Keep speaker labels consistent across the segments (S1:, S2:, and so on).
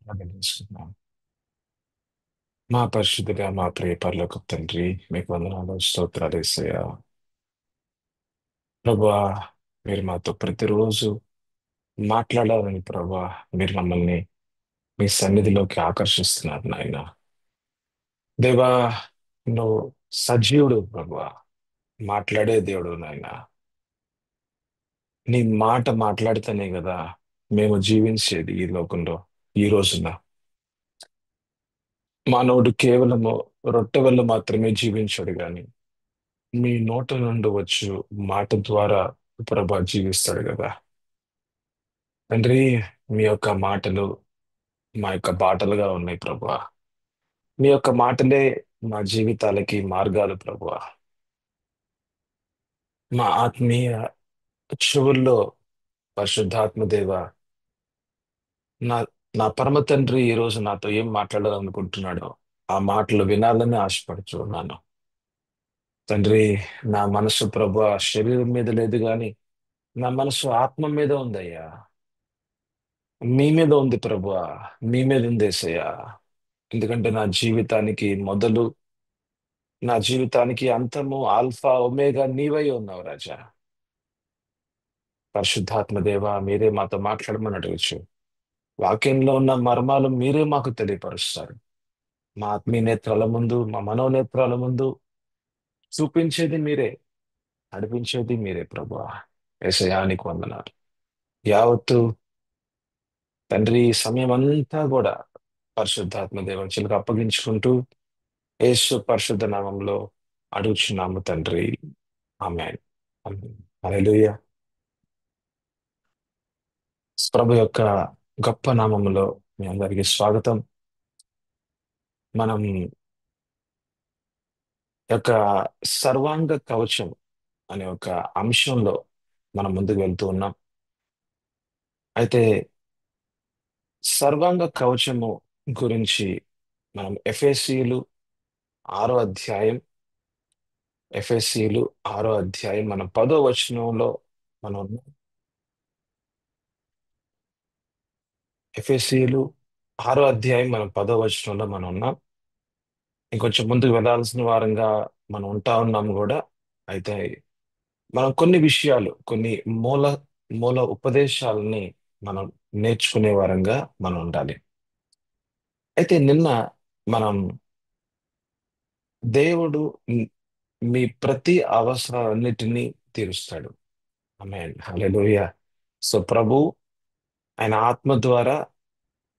S1: ప్రార్థిస్తున్నాం. మా పరిశుద్ధుడా, మా ప్రియ పరలోకపు తండ్రి, మీకు వందనాలు, స్తోత్రాలు యేసయ్యా. ప్రభువా, మీరు మాతో ప్రతిరోజు మాట్లాడాలని ప్రభువా, మీరు మమ్మల్ని మీ సన్నిధిలోకి ఆకర్షిస్తున్నారు నాయన. దేవా, నువ్వు సజీవుడు ప్రభువా, మాట్లాడే దేవుడు నాయన. నీ మాట మాట్లాడితేనే కదా మేము జీవించేది ఈ లోకంలో. ఈ రోజున మానవుడు కేవలము రొట్టె వల్ల మాత్రమే జీవించాడు గాని మీ నోట నుండి వచ్చు మాట ద్వారా ప్రభా జీవిస్తాడు కదా. తండ్రి, మీ యొక్క మాటలు మా యొక్క బాటలుగా ఉన్నాయి ప్రభా. మీ యొక్క మాటలే మా జీవితాలకి మార్గాలు ప్రభా. మా ఆత్మీయ చెవుల్లో పరిశుద్ధాత్మ దేవ, నా నా పరమ తండ్రి ఈ రోజు నాతో ఏం మాట్లాడాలనుకుంటున్నాడో ఆ మాటలు వినాలని ఆశపడుచున్నాను. తండ్రి, నా మనసు ప్రభు శరీరం మీద లేదు గాని నా మనసు ఆత్మ మీద ఉందయ్యా. మీ మీద ఉంది ప్రభువా, మీ మీద ఉంది యేసయ్యా. ఎందుకంటే నా జీవితానికి మొదలు, నా జీవితానికి అంతము, ఆల్ఫా ఒమేగా నీవై ఉన్నావు రాజా. పరిశుద్ధాత్మ దేవ, మీరే మాతో మాట్లాడమని అడగచ్చు. వాక్యంలో ఉన్న మర్మాలు మీరే మాకు తెలియపరుస్తారు. మా ఆత్మీయ నేత్రాల ముందు, మా మనోనేత్రాల ముందు చూపించేది మీరే, నడిపించేది మీరే ప్రభువా. యేసయ్యానికి వందనాలు. యావత్తు తండ్రి, ఈ సమయం అంతా కూడా పరిశుద్ధాత్మ దేవచలకు అప్పగించుకుంటూ యేసు పరిశుద్ధ నామంలో అడుగుచున్నాము తండ్రి. ఆమేన్. ఆమేన్. హల్లెలూయా. ప్రభు యొక్క గొప్ప నామములో మీ అందరికీ స్వాగతం. మనం యొక్క సర్వాంగ కవచం అనే ఒక అంశంలో మనం ముందుకు వెళ్తూ ఉన్నాం. అయితే సర్వాంగ కవచము గురించి మనం ఆరో అధ్యాయం ఎఫెసీయులు 6వ అధ్యాయం మనం 10వ వచనంలో మనం ఉన్నాం. ఎఫెసీయులు 6వ అధ్యాయం మనం 10వ వచనంలో మనం ఉన్నాం. ఇంకొంచెం ముందుకు వెళ్ళాల్సిన వారంగా మనం ఉంటా ఉన్నాం కూడా. అయితే మనం కొన్ని విషయాలు, కొన్ని మూల మూల ఉపదేశాలని మనం నేర్చుకునే వారంగా మనం ఉండాలి. అయితే నిన్న మనం దేవుడు మ్- మీ ప్రతి అవసరాలన్నిటినీ తీరుస్తాడు. ఆమేన్. హల్లెలూయా. సో ప్రభు ఆయన ఆత్మ ద్వారా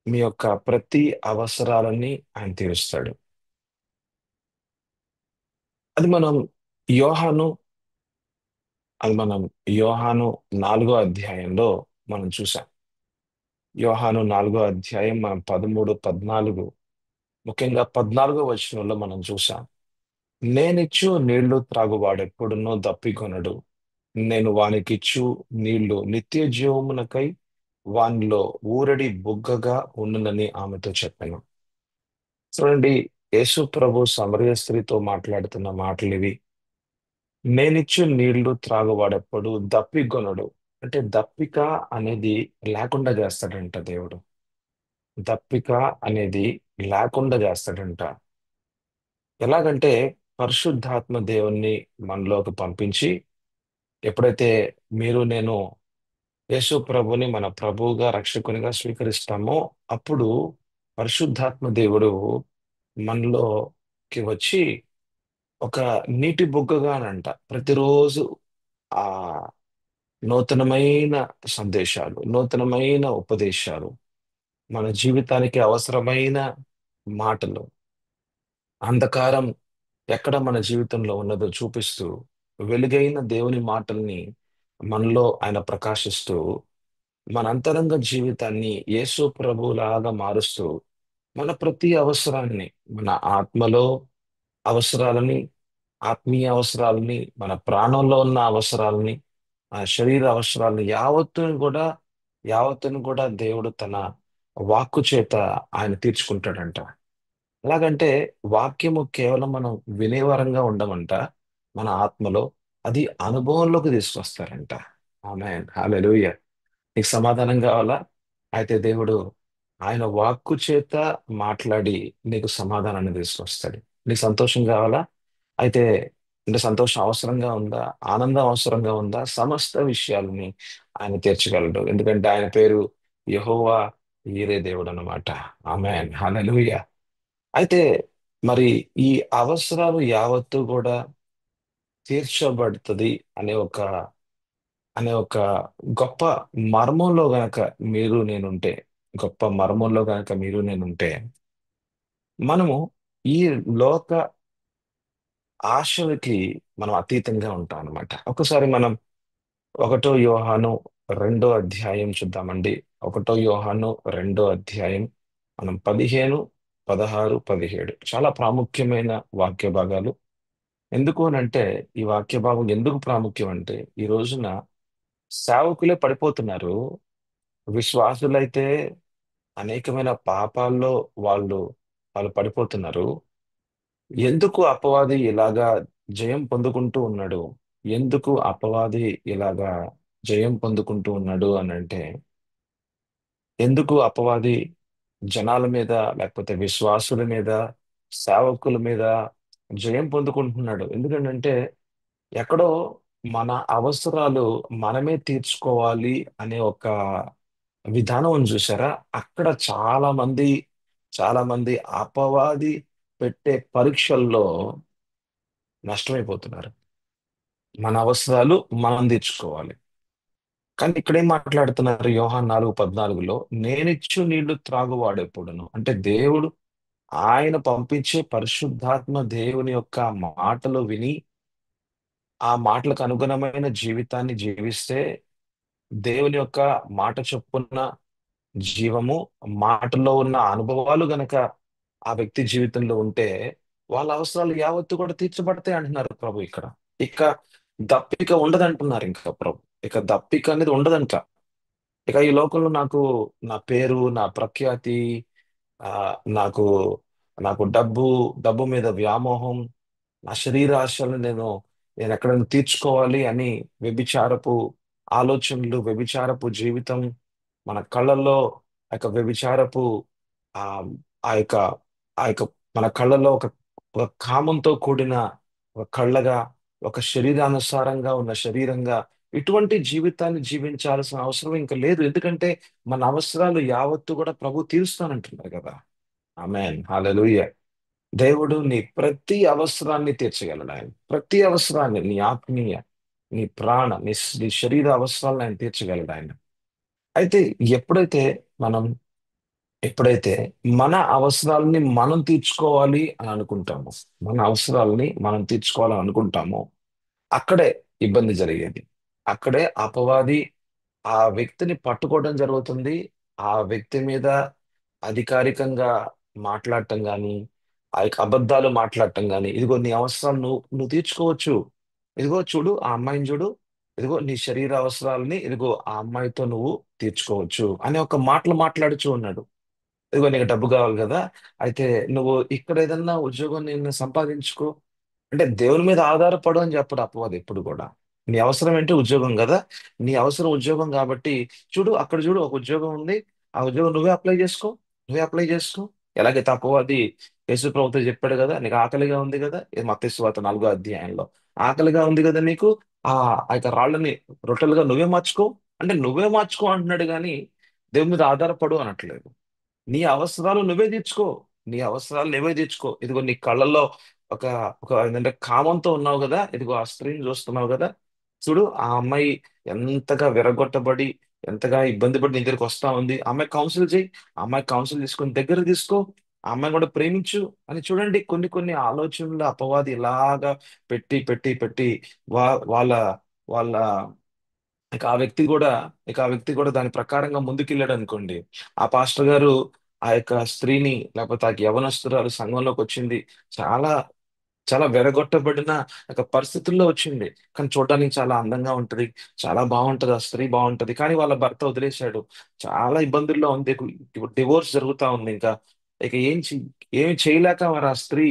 S1: మీ యొక్క ప్రతి అవసరాలని ఆయన తీరుస్తాడు. అది మనం యోహాను అది మనం యోహాను 4వ అధ్యాయంలో మనం చూసాం. యోహాను 4వ అధ్యాయం మనం 13, 14, ముఖ్యంగా 14వ వచనంలో మనం చూసాం. నేనిచ్చు నీళ్లు త్రాగువాడెప్పుడునూ దప్పికొనడు. నేను వానికిచ్చు నీళ్లు నిత్య జీవమునకై వానిలో ఊరడి బుగ్గగా ఉండునని ఆమెతో చెప్పాను. చూడండి, యేసు ప్రభు సమరయ స్త్రీతో మాట్లాడుతున్న మాటలు ఇవి. నేనిచ్చు నీళ్లు త్రాగువాడెప్పుడు దప్పికొనడు. అంటే దప్పిక అనేది లేకుండా చేస్తాడంట దేవుడు. దప్పిక అనేది లేకుండా చేస్తాడంట. ఎలాగంటే పరిశుద్ధాత్మ దేవుణ్ణి మనలోకి పంపించి, ఎప్పుడైతే మీరు నేను యేసు ప్రభుని మన ప్రభువుగా రక్షకునిగా స్వీకరిస్తామో అప్పుడు పరిశుద్ధాత్మ దేవుడు మనలోకి వచ్చి ఒక నీటి బుగ్గగానంట ప్రతిరోజు ఆ నూతనమైన సందేశాలు, నూతనమైన ఉపదేశాలు, మన జీవితానికి అవసరమైన మాటలు, అంధకారం ఎక్కడ మన జీవితంలో ఉన్నదో చూపిస్తూ, వెలుగైన దేవుని మాటల్ని మనలో ఆయన ప్రకాశిస్తూ, మన అంతరంగ జీవితాన్ని యేసు ప్రభులాగా మారుస్తూ, మన ప్రతి అవసరాన్ని, మన ఆత్మలో అవసరాలని, ఆత్మీయ అవసరాలని, మన ప్రాణంలో ఉన్న అవసరాలని, ఆ శరీర అవసరాలని యావత్తును కూడా దేవుడు తన వాక్కు చేత ఆయన తీర్చుకుంటాడంట. ఎలాగంటే వాక్యము కేవలం మనం వినేవారంగా ఉండమంట. మన ఆత్మలో అది అనుభవంలోకి తీసుకొస్తారంట. ఆమేన్. హల్లెలూయా. నీకు సమాధానం కావాలా? అయితే దేవుడు ఆయన వాక్కు చేత మాట్లాడి నీకు సమాధానాన్ని తీసుకొస్తాడు. నీకు సంతోషం కావాలా? అయితే అంటే సంతోషం అవసరంగా ఉందా? ఆనందం అవసరంగా ఉందా? సమస్త విషయాలని ఆయన తీర్చగలడు. ఎందుకంటే ఆయన పేరు యెహోవా ఈరే దేవుడు అన్నమాట. ఆమేన్ హల్లెలూయా. అయితే మరి ఈ అవసరాలు యావత్తు కూడా తీర్చబడుతుంది అనే ఒక అనే ఒక గొప్ప మర్మంలో గనక మీరు నేనుంటే, గొప్ప మర్మంలో గనక మీరు నేనుంటే, మనము ఈ లోక ఆశలకి మనం అతీతంగా ఉంటాం అన్నమాట. ఒకసారి మనం 1 యోహాను 2 అధ్యాయం చూద్దామండి. 1 యోహాను 2 అధ్యాయం మనం 15, 16, 17 చాలా ప్రాముఖ్యమైన వాక్య భాగాలు. ఎందుకు అనంటే ఈ వాక్య భాగం ఎందుకు ప్రాముఖ్యం అంటే ఈ రోజున సేవకులే పడిపోతున్నారు. విశ్వాసులైతే అనేకమైన పాపాల్లో వాళ్ళు వాళ్ళు పడిపోతున్నారు. ఎందుకు అపవాది ఇలాగా జయం పొందుకుంటూ ఉన్నాడు? ఎందుకు అపవాది ఇలాగా జయం పొందుకుంటూ ఉన్నాడు అని అంటే, ఎందుకు అపవాది జనాల మీద లేకపోతే విశ్వాసుల మీద సేవకుల మీద జయం పొందుకుంటున్నాడు? ఎందుకంటే ఎక్కడో మన అవసరాలు మనమే తీర్చుకోవాలి అనే ఒక విధానం ఉంది చూసారా? అక్కడ చాలా మంది అపవాది పెట్టే పరీక్షల్లో నష్టమైపోతున్నారు. మన అవసరాలు మనం తీర్చుకోవాలి. కానీ ఇక్కడ ఏం మాట్లాడుతున్నారు యోహాన్ 4:14లో, నేనిచ్చు నీళ్లు త్రాగువాడెప్పుడును అంటే దేవుడు ఆయన పంపించే పరిశుద్ధాత్మ దేవుని యొక్క మాటలు విని ఆ మాటలకు అనుగుణమైన జీవితాన్ని జీవిస్తే దేవుని యొక్క మాట చొప్పున జీవము, మాటలో ఉన్న అనుభవాలు గనక ఆ వ్యక్తి జీవితంలో ఉంటే వాళ్ళ అవసరాలు యావత్తు కూడా తీర్చబడతాయి అంటున్నారు ప్రభు ఇక్కడ. ఇక దప్పిక ఉండదంటున్నారు ఇంకా ప్రభు. ఇక దప్పిక అనేది ఉండదంట. ఇక ఈ లోకంలో నాకు నా పేరు, నా ప్రఖ్యాతి, ఆ నాకు నాకు డబ్బు మీద వ్యామోహం, నా శరీరాశలను నేను ఎక్కడైనా తీర్చుకోవాలి అని వ్యభిచారపు ఆలోచనలు, వ్యభిచారపు జీవితం, మన కళ్ళల్లో ఆ యొక్క వ్యభిచారపు ఆ ఆ యొక్క ఆ యొక్క మన కళ్ళల్లో ఒక కామంతో కూడిన ఒక కళ్ళగా, ఒక శరీరానుసారంగా ఉన్న శరీరంగా ఇటువంటి జీవితాన్ని జీవించాల్సిన అవసరం ఇంకా లేదు. ఎందుకంటే మన అవసరాలు యావత్తు కూడా ప్రభు తీరుస్తానంటున్నారు కదా. ఆమేన్ హల్లెలూయా. దేవుడు నీ ప్రతి అవసరాన్ని తీర్చగలడు ఆయన. ప్రతి అవసరాన్ని నీ ఆత్మీయ, నీ ప్రాణ, నీ శరీర అవసరాలను ఆయన తీర్చగలడు ఆయన. అయితే ఎప్పుడైతే మనం ఎప్పుడైతే మన అవసరాలని మనం తీర్చుకోవాలి అని అనుకుంటామో, మన అవసరాలని మనం తీర్చుకోవాలని అనుకుంటామో, అక్కడే ఇబ్బంది జరిగేది. అక్కడే అపవాది ఆ వ్యక్తిని పట్టుకోవడం జరుగుతుంది. ఆ వ్యక్తి మీద అధికారికంగా మాట్లాడటం గాని, ఆ యొక్క అబద్ధాలు మాట్లాడటం గాని, ఇదిగో నీ అవసరాలు నువ్వు తీర్చుకోవచ్చు. ఇదిగో చూడు ఆ అమ్మాయిని చూడు. ఇదిగో నీ శరీర అవసరాలని ఇదిగో ఆ అమ్మాయితో నువ్వు తీర్చుకోవచ్చు అనే ఒక మాటలు మాట్లాడుచూ ఉన్నాడు. ఇదిగో నీకు డబ్బు కావాలి కదా, అయితే నువ్వు ఇక్కడ ఏదన్నా ఉద్యోగం నేను సంపాదించుకో. అంటే దేవుని మీద ఆధారపడు అని చెప్పడు అపవాది ఎప్పుడు కూడా. నీ అవసరం ఏంటి? ఉద్యోగం కదా. నీ అవసరం ఉద్యోగం కాబట్టి చూడు అక్కడ చూడు ఒక ఉద్యోగం ఉంది. ఆ ఉద్యోగం నువ్వే అప్లై చేసుకో. ఎలాగైతే అపవాది యేసు ప్రభుతో చెప్పాడు కదా, నీకు ఆకలిగా ఉంది కదా, ఇది మత్తయి సువార్త 4 అధ్యాయంలో ఆకలిగా ఉంది కదా నీకు, ఆ ఆ యొక్క రాళ్ళని రొట్టెలుగా నువ్వే మార్చుకో అంటున్నాడు కానీ దేవుని మీద ఆధారపడు అనట్లేదు. నీ అవసరాలు నువ్వే తీర్చుకో. ఇదిగో నీ కళ్ళల్లో ఒక ఒక ఏంటంటే కామంతో ఉన్నావు కదా, ఇదిగో ఆ స్త్రీని చూస్తున్నావు కదా, చూడు ఆ అమ్మాయి ఎంతగా విరగొట్టబడి ఎంతగా ఇబ్బంది పడి నీ దగ్గరికి వస్తా ఉంది. ఆ అమ్మాయి కౌన్సిల్ చేయి. ఆ అమ్మాయి కౌన్సిల్ తీసుకొని దగ్గర తీసుకో. ఆ అమ్మాయి కూడా ప్రేమించు అని చూడండి. కొన్ని కొన్ని ఆలోచనలు అపవాది ఇలాగా పెట్టి పెట్టి పెట్టి వాళ్ళ వాళ్ళ ఇక ఆ వ్యక్తి కూడా ఇక ఆ వ్యక్తి కూడా దాని ప్రకారంగా ముందుకెళ్ళాడు అనుకోండి. ఆ పాస్టర్ గారు ఆ యొక్క స్త్రీని లేకపోతే ఆ యవనస్తురాలు సంఘంలోకి వచ్చింది. చాలా చాలా వెరగొట్టబడిన ఒక పరిస్థితుల్లో వచ్చింది. కానీ చూడడానికి చాలా అందంగా ఉంటది. చాలా బాగుంటది. ఆ స్త్రీ బాగుంటది. కానీ వాళ్ళ భర్త వదిలేశాడు. చాలా ఇబ్బందుల్లో ఉంది. ఇప్పుడు డివోర్స్ జరుగుతా ఉంది ఇంకా. ఇక ఏమి చేయలేక మరి ఆ స్త్రీ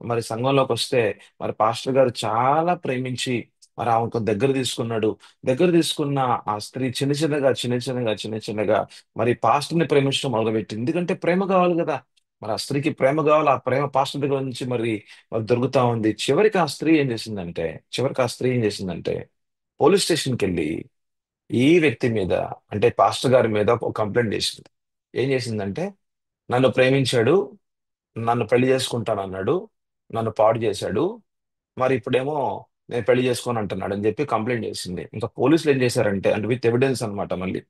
S1: మరి సంఘంలోకి వస్తే మరి పాస్టర్ గారు చాలా ప్రేమించి మరి ఆమెకు దగ్గర తీసుకున్నాడు. దగ్గర తీసుకున్న ఆ స్త్రీ చిన్న చిన్నగా చిన్న చిన్నగా చిన్న చిన్నగా మరి పాస్టర్ని ప్రేమించడం మొదలుపెట్టింది. ఎందుకంటే ప్రేమ కావాలి కదా. మరి ఆ స్త్రీకి ప్రేమ కావాలి. ఆ ప్రేమ పాస్టర్ దగ్గర నుంచి మరి దొరుకుతా ఉంది. చివరికి ఆ స్త్రీ ఏం చేసిందంటే పోలీస్ స్టేషన్కి వెళ్ళి ఈ వ్యక్తి మీద, అంటే పాస్టర్ గారి మీద ఒక కంప్లైంట్ చేసింది. ఏం చేసిందంటే, నన్ను ప్రేమించాడు, నన్ను పెళ్లి చేసుకుంటానన్నాడు, నన్ను పాడు చేశాడు, మరి ఇప్పుడేమో నేను పెళ్లి చేసుకొని అంటున్నాడు అని చెప్పి కంప్లైంట్ చేసింది. ఇంకా పోలీసులు ఏం చేశారంటే, అంటే విత్ ఎవిడెన్స్ అన్నమాట, మళ్ళీ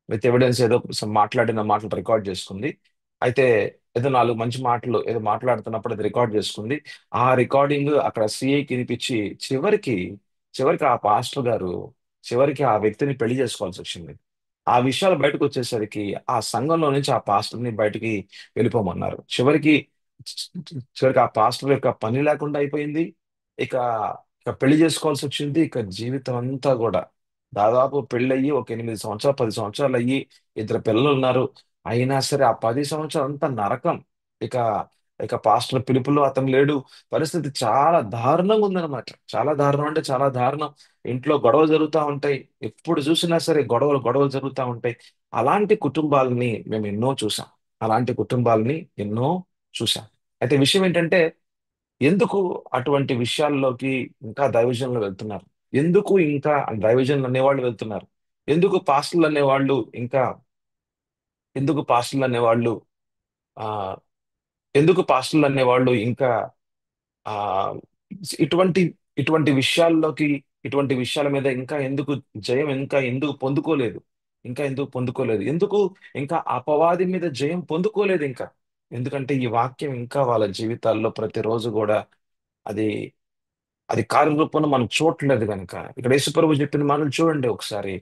S1: విత్ ఎవిడెన్స్ ఏదో మాట్లాడిన మాటలు రికార్డ్ చేసుకుంది. అయితే ఏదో నాలుగు మంచి మాటలు ఏదో మాట్లాడుతున్నప్పుడు అది రికార్డ్ చేసుకుంది. ఆ రికార్డింగ్ అక్కడ సిఐకి వినిపించి చివరికి చివరికి ఆ పాస్టర్ గారు చివరికి ఆ వ్యక్తిని పెళ్లి చేసుకోవాల్సి వచ్చింది. ఆ విషయాలు బయటకు వచ్చేసరికి ఆ సంఘంలో నుంచి ఆ పాస్టర్ని బయటికి వెళ్ళిపోమన్నారు. చివరికి ఆ పాస్టర్ యొక్క పని లేకుండా అయిపోయింది. ఇక ఇక పెళ్లి చేసుకోవాల్సి వచ్చింది. ఇక జీవితం అంతా కూడా దాదాపు పెళ్ళయ్యి ఒక 8 సంవత్సరాలు 10 సంవత్సరాలు అయ్యి ఇద్దరు పిల్లలు ఉన్నారు. అయినా సరే ఆ 10 సంవత్సరాలు అంతా నరకం. ఇక ఇక పాస్టర్ పిలుపులో అతను లేడు. పరిస్థితి చాలా దారుణంగా ఉందన్నమాట. చాలా దారుణం అంటే చాలా దారుణం. ఇంట్లో గొడవలు జరుగుతూ ఉంటాయి. ఎప్పుడు చూసినా సరే గొడవలు గొడవలు జరుగుతూ ఉంటాయి. అలాంటి కుటుంబాలని మేము ఎన్నో చూసాం. అలాంటి కుటుంబాలని ఎన్నో చూసాం. అయితే విషయం ఏంటంటే, ఎందుకు అటువంటి విషయాల్లోకి ఇంకా దైవజనులు వెళ్తున్నారు? ఎందుకు ఇంకా దైవజనులు అనేవాళ్ళు వెళ్తున్నారు? ఎందుకు పాస్టర్లు అనేవాళ్ళు ఇంకా ఎందుకు పాస్టర్లు అనేవాళ్ళు ఆ ఎందుకు పాస్టర్లు అనేవాళ్ళు ఇంకా ఆ ఇటువంటి ఇటువంటి విషయాల్లోకి ఇటువంటి విషయాల మీద ఇంకా ఎందుకు జయం ఇంకా ఎందుకు పొందుకోలేదు? ఇంకా ఎందుకు పొందుకోలేదు? ఎందుకు ఇంకా అపవాది మీద జయం పొందుకోలేదు ఇంకా? ఎందుకంటే ఈ వాక్యం ఇంకా వాళ్ళ జీవితాల్లో ప్రతిరోజు కూడా అది అది కార్యరూపంలో మనం చూడట్లేదు కనుక. ఇక్కడ యేసుప్రభు చెప్పిన మాటలు చూడండి ఒకసారి.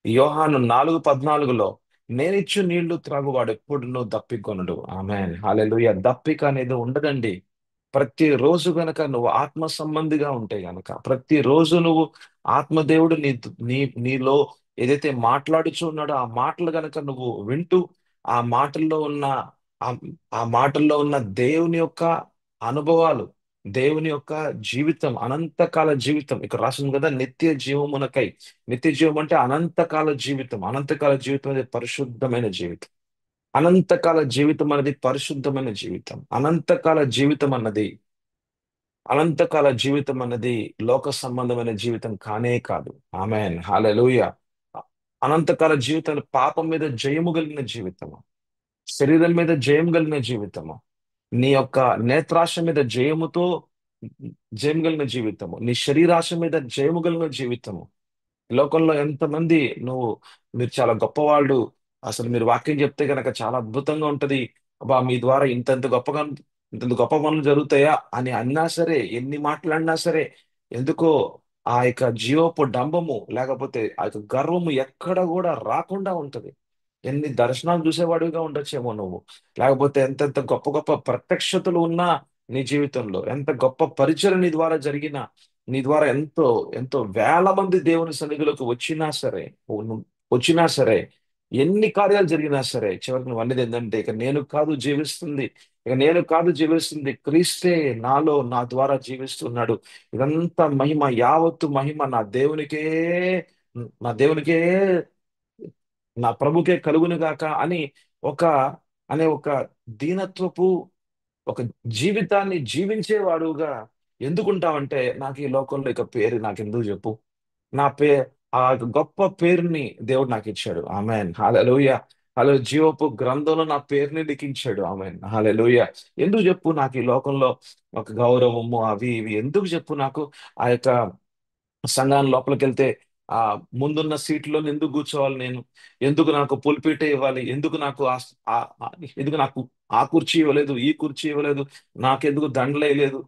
S1: యోహాను 4:14 నేనిచ్చు నీళ్లు త్రాగువాడు ఎప్పుడునూ దప్పికొనడు. ఆమేన్ హల్లెలూయా. దప్పిక అనేది ఉండదండి. ప్రతిరోజు గనక నువ్వు ఆత్మ సంబంధిగా ఉంటే గనక, ప్రతిరోజు నువ్వు ఆత్మదేవుడు నీలో ఏదైతే మాట్లాడుచు ఉన్నాడో ఆ మాటలు గనక నువ్వు వింటూ ఆ మాటల్లో ఉన్న ఆ ఆ మాటల్లో ఉన్న దేవుని యొక్క అనుభవాలు, దేవుని యొక్క జీవితం, అనంతకాల జీవితం ఇక్కడ రాసింది కదా, నిత్య జీవమునకై. నిత్య జీవం అంటే అనంతకాల జీవితం. అనంతకాల జీవితం అనేది పరిశుద్ధమైన జీవితం. అనంతకాల జీవితం అనేది పరిశుద్ధమైన జీవితం. అనంతకాల జీవితం అన్నది లోక సంబంధమైన జీవితం కానే కాదు. ఆమేన్ హల్లెలూయా. అనంతకాల జీవితం పాపం మీద జయము కలిగిన జీవితము, శరీరం మీద జయం కలిగిన జీవితము, నీ యొక్క నేత్రాశ మీద జయం కలిగిన జీవితము, నీ శరీరాశ మీద జయము కలిగిన జీవితము. లోకంలో ఎంతమంది నువ్వు మీరు చాలా గొప్పవాళ్ళు, అసలు మీరు వాక్యం చెప్తే గనక చాలా అద్భుతంగా ఉంటది, అబ్బా మీ ద్వారా ఇంతంత గొప్ప పనులు జరుగుతాయా అని అన్నా సరే, ఎన్ని మాట్లాడినా సరే, ఎందుకో ఆ యొక్క జీవపు డంబము లేకపోతే ఆ యొక్క గర్వము ఎక్కడ కూడా రాకుండా ఉంటది. ఎన్ని దర్శనాలు చూసేవాడిగా ఉండొచ్చేమో నువ్వు, లేకపోతే ఎంతెంత గొప్ప గొప్ప ప్రత్యక్షతలు ఉన్నా నీ జీవితంలో, ఎంత గొప్ప పరిచయం నీ ద్వారా జరిగినా, నీ ద్వారా ఎంతో ఎంతో వేల మంది దేవుని సన్నిధిలోకి వచ్చినా సరే, ఎన్ని కార్యాలు జరిగినా సరే, చివరికి నువ్వు అనేది ఏంటంటే, ఇక నేను కాదు జీవిస్తుంది క్రీస్తే నా ద్వారా జీవిస్తున్నాడు. ఇదంతా మహిమ, యావత్తు మహిమ నా దేవునికే నా ప్రభుకే కలుగును గాక అని ఒక ఒక దీనత్వపు ఒక జీవితాన్ని జీవించేవాడుగా ఎందుకుంటావంటే, నాకు ఈ లోకంలో ఇక పేరు నాకెందుకు చెప్పు. నా పే ఆ గొప్ప పేరుని దేవుడు నాకు ఇచ్చాడు. Amen hallelujah. జీవపు గ్రంథంలో నా పేరుని లిఖించాడు. Amen hallelujah. ఎందుకు చెప్పు నాకు ఈ లోకంలో ఒక గౌరవము అవి ఇవి ఎందుకు చెప్పు నాకు? ఆ యొక్క సంఘాన్ని లోపలికి వెళ్తే ఆ ముందున్న సీట్లో ఎందుకు కూర్చోవాలి నేను? ఎందుకు నాకు పుల్పీటే ఇవ్వాలి? ఎందుకు నాకు ఆ కుర్చీ ఇవ్వలేదు, ఈ కుర్చీ ఇవ్వలేదు, నాకెందుకు దండలు వేయలేదు,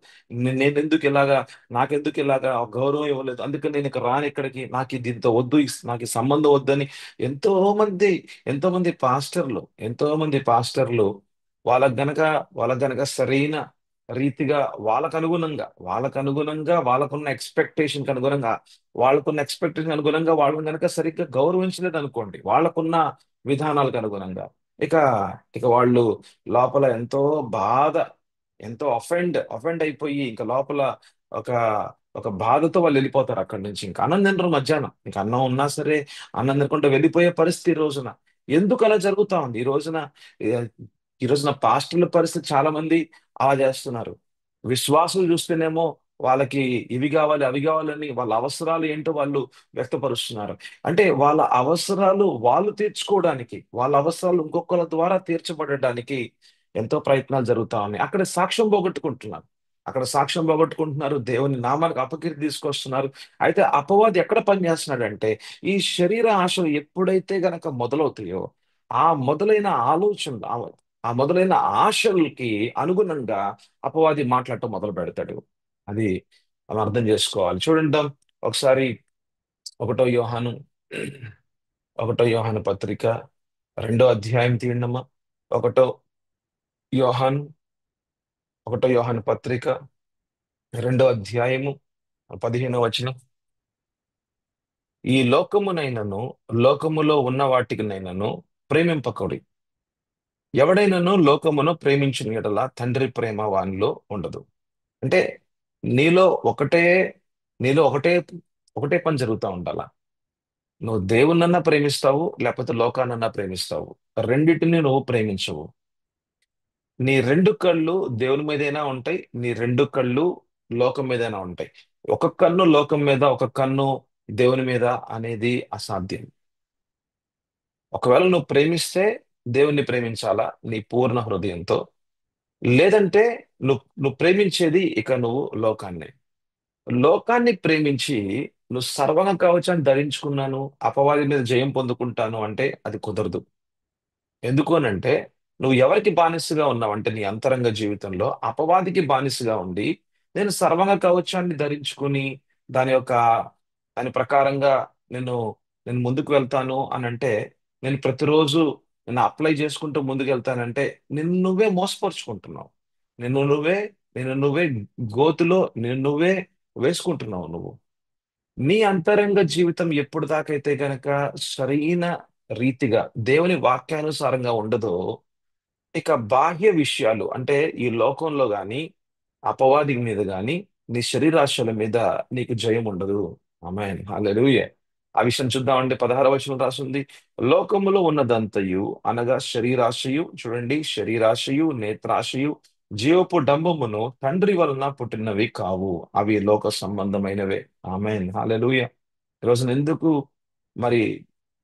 S1: నేనెందుకు ఇలాగా, నాకెందుకు ఇలాగా గౌరవం ఇవ్వలేదు, అందుకని నేను ఇక రాను ఇక్కడికి, నాకు ఇది ఇంత వద్దు, నాకు ఈ సంబంధం వద్దని ఎంతో మంది ఎంతో మంది పాస్టర్లు వాళ్ళకు గనక సరైన రీతిగా వాళ్ళకున్న ఎక్స్పెక్టేషన్ అనుగుణంగా వాళ్ళని కనుక సరిగ్గా గౌరవించలేదు అనుకోండి, వాళ్ళకున్న విధానాలకు అనుగుణంగా, ఇక ఇక వాళ్ళు లోపల ఎంతో బాధ, ఎంతో అఫెండ్ అయిపోయి ఇంకా లోపల ఒక ఒక బాధతో వాళ్ళు వెళ్ళిపోతారు అక్కడి నుంచి. ఇంకా అన్నం తినరు మధ్యాహ్నం. ఇంకా అన్నం ఉన్నా సరే అన్నం తినకుండా వెళ్ళిపోయే పరిస్థితి ఈ రోజున. ఎందుకు అలా జరుగుతా ఉంది ఈ రోజున? ఏ- ఈ రోజున పాస్టర్ల పరిస్థితి చాలా మంది అలా చేస్తున్నారు. విశ్వాసులు చూస్తేనేమో వాళ్ళకి ఇవి కావాలి అవి కావాలని వాళ్ళ అవసరాలు ఏంటో వాళ్ళు వ్యక్తపరుస్తున్నారు. అంటే వాళ్ళ అవసరాలు వాళ్ళు తీర్చుకోవడానికి, వాళ్ళ అవసరాలు ఇంకొకరి ద్వారా తీర్చబడడానికి ఎంతో ప్రయత్నాలు జరుగుతా ఉన్నాయి. అక్కడ సాక్ష్యం పోగొట్టుకుంటున్నారు. అక్కడ సాక్ష్యం పోగొట్టుకుంటున్నారు. దేవుని నామానికి అపకీర్తి తీసుకొస్తున్నారు. అయితే అపవాది ఎక్కడ పనిచేస్తున్నాడంటే, ఈ శరీర ఆశలు ఎప్పుడైతే గనక మొదలవుతాయో, ఆ మొదలైన ఆలోచనలు, ఆ మొదలైన ఆశలకి అనుగుణంగా అపవాది మాట్లాడటం మొదలు పెడతాడు. అది మనం అర్థం చేసుకోవాలి. చూడండి ఒకసారి ఒకటో యోహాను ఒకటో యోహాను పత్రిక 2వ అధ్యాయం తీయండమ్మా. ఒకటో యోహాను ఒకటో యోహాను పత్రిక 2వ అధ్యాయము 15వ వచనం. ఈ లోకమునైనను లోకములో ఉన్న వాటికినైనను ప్రేమింపకుడి. ఎవడైనను లోకమును ప్రేమించిన యెడల తండ్రి ప్రేమ వానిలో ఉండదు. అంటే నీలో ఒకటే నీలో ఒకటే పని జరుగుతూ ఉండాల. నువ్వు దేవుణ్ణన్నా ప్రేమిస్తావు, లేకపోతే లోకాన్నన్నా ప్రేమిస్తావు. రెండిటిని నువ్వు ప్రేమించవు. నీ రెండు కళ్ళు దేవుని మీదైనా ఉంటాయి, నీ రెండు కళ్ళు లోకం మీదైనా ఉంటాయి. ఒక కన్ను లోకం మీద, ఒక కన్ను దేవుని మీద అనేది అసాధ్యం. ఒకవేళ నువ్వు ప్రేమిస్తే దేవుణ్ణి ప్రేమించాలా నీ పూర్ణ హృదయంతో. లేదంటే నువ్వు ప్రేమించేది ఇక నువ్వు లోకాన్ని. లోకాన్ని ప్రేమించి నువ్వు సర్వన కవచాన్ని ధరించుకున్నాను, అపవాది మీద జయం పొందుకుంటాను అంటే అది కుదరదు. ఎందుకు అనంటే నువ్వు ఎవరికి బానిసగా ఉన్నావంటే నీ అంతరంగ జీవితంలో అపవాదికి బానిసగా ఉండి, నేను సర్వాంగ కవచాన్ని ధరించుకుని దాని యొక్క దాని ప్రకారంగా నేను నేను ముందుకు వెళ్తాను అని అంటే, నేను ప్రతిరోజు నేను అప్లై చేసుకుంటూ ముందుకు వెళ్తానంటే నిన్ను నువ్వే మోసపరుచుకుంటున్నావు. నిన్ను నువ్వే నిన్ను నువ్వే గోతులో నిన్ను నువ్వే వేసుకుంటున్నావు నువ్వు. నీ అంతరంగ జీవితం ఎప్పుడు దాకైతే గనక సరైన రీతిగా దేవుని వాక్యానుసారంగా ఉండదో, ఇక బాహ్య విషయాలు అంటే ఈ లోకంలో గాని, అపవాది మీద గాని, నీ శరీరాశల మీద నీకు జయం ఉండదు. ఆమేన్ హల్లెలూయా. ఆ విషయం చూద్దామంటే 16వ వచనం రాసింది. లోకములో ఉన్నదంతయు అనగా శరీరాశయు, చూడండి, శరీరాశయు నేత్రాశయు జీవపు డంబమును తండ్రి వలన పుట్టినవి కావు, అవి లోక సంబంధమైనవే. ఆమేన్ హల్లెలూయా. ఈరోజు ఎందుకు మరి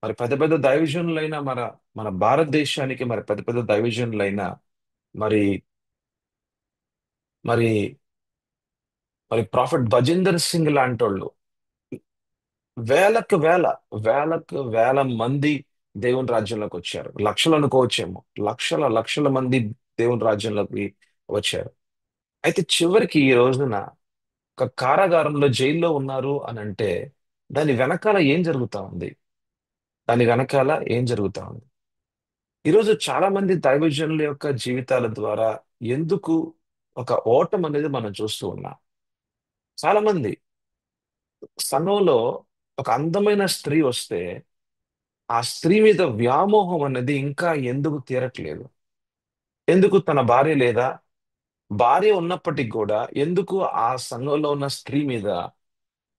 S1: మరి పెద్ద పెద్ద దైవజనులైన మన మన భారతదేశానికి మరి పెద్ద పెద్ద దైవజనులైన మరి మరి మరి ప్రాఫెట్ భజిందర్ సింగ్ లాంటి వాళ్ళు వేలకు వేల వేలకు వేల మంది దేవుని రాజ్యంలోకి వచ్చారు. లక్షలు అనుకోవచ్చేమో, లక్షల లక్షల మంది దేవుని రాజ్యంలోకి వచ్చారు. అయితే చివరికి ఈ రోజున ఒక కారాగారంలో జైల్లో ఉన్నారు అని అంటే దాని వెనకాల ఏం జరుగుతా ఉంది? దాని వెనకాల ఏం జరుగుతా ఉంది? ఈరోజు చాలా మంది దైవజనుల యొక్క జీవితాల ద్వారా ఎందుకు ఒక ఓటం అనేది మనం చూస్తూ ఉన్నాం. చాలా మంది సంఘంలో ఒక అందమైన స్త్రీ వస్తే ఆ స్త్రీ మీద వ్యామోహం అనేది ఇంకా ఎందుకు తీరట్లేదు? ఎందుకు తన భార్య లేదా? భార్య ఉన్నప్పటికీ కూడా ఎందుకు ఆ సంఘంలో ఉన్న స్త్రీ మీద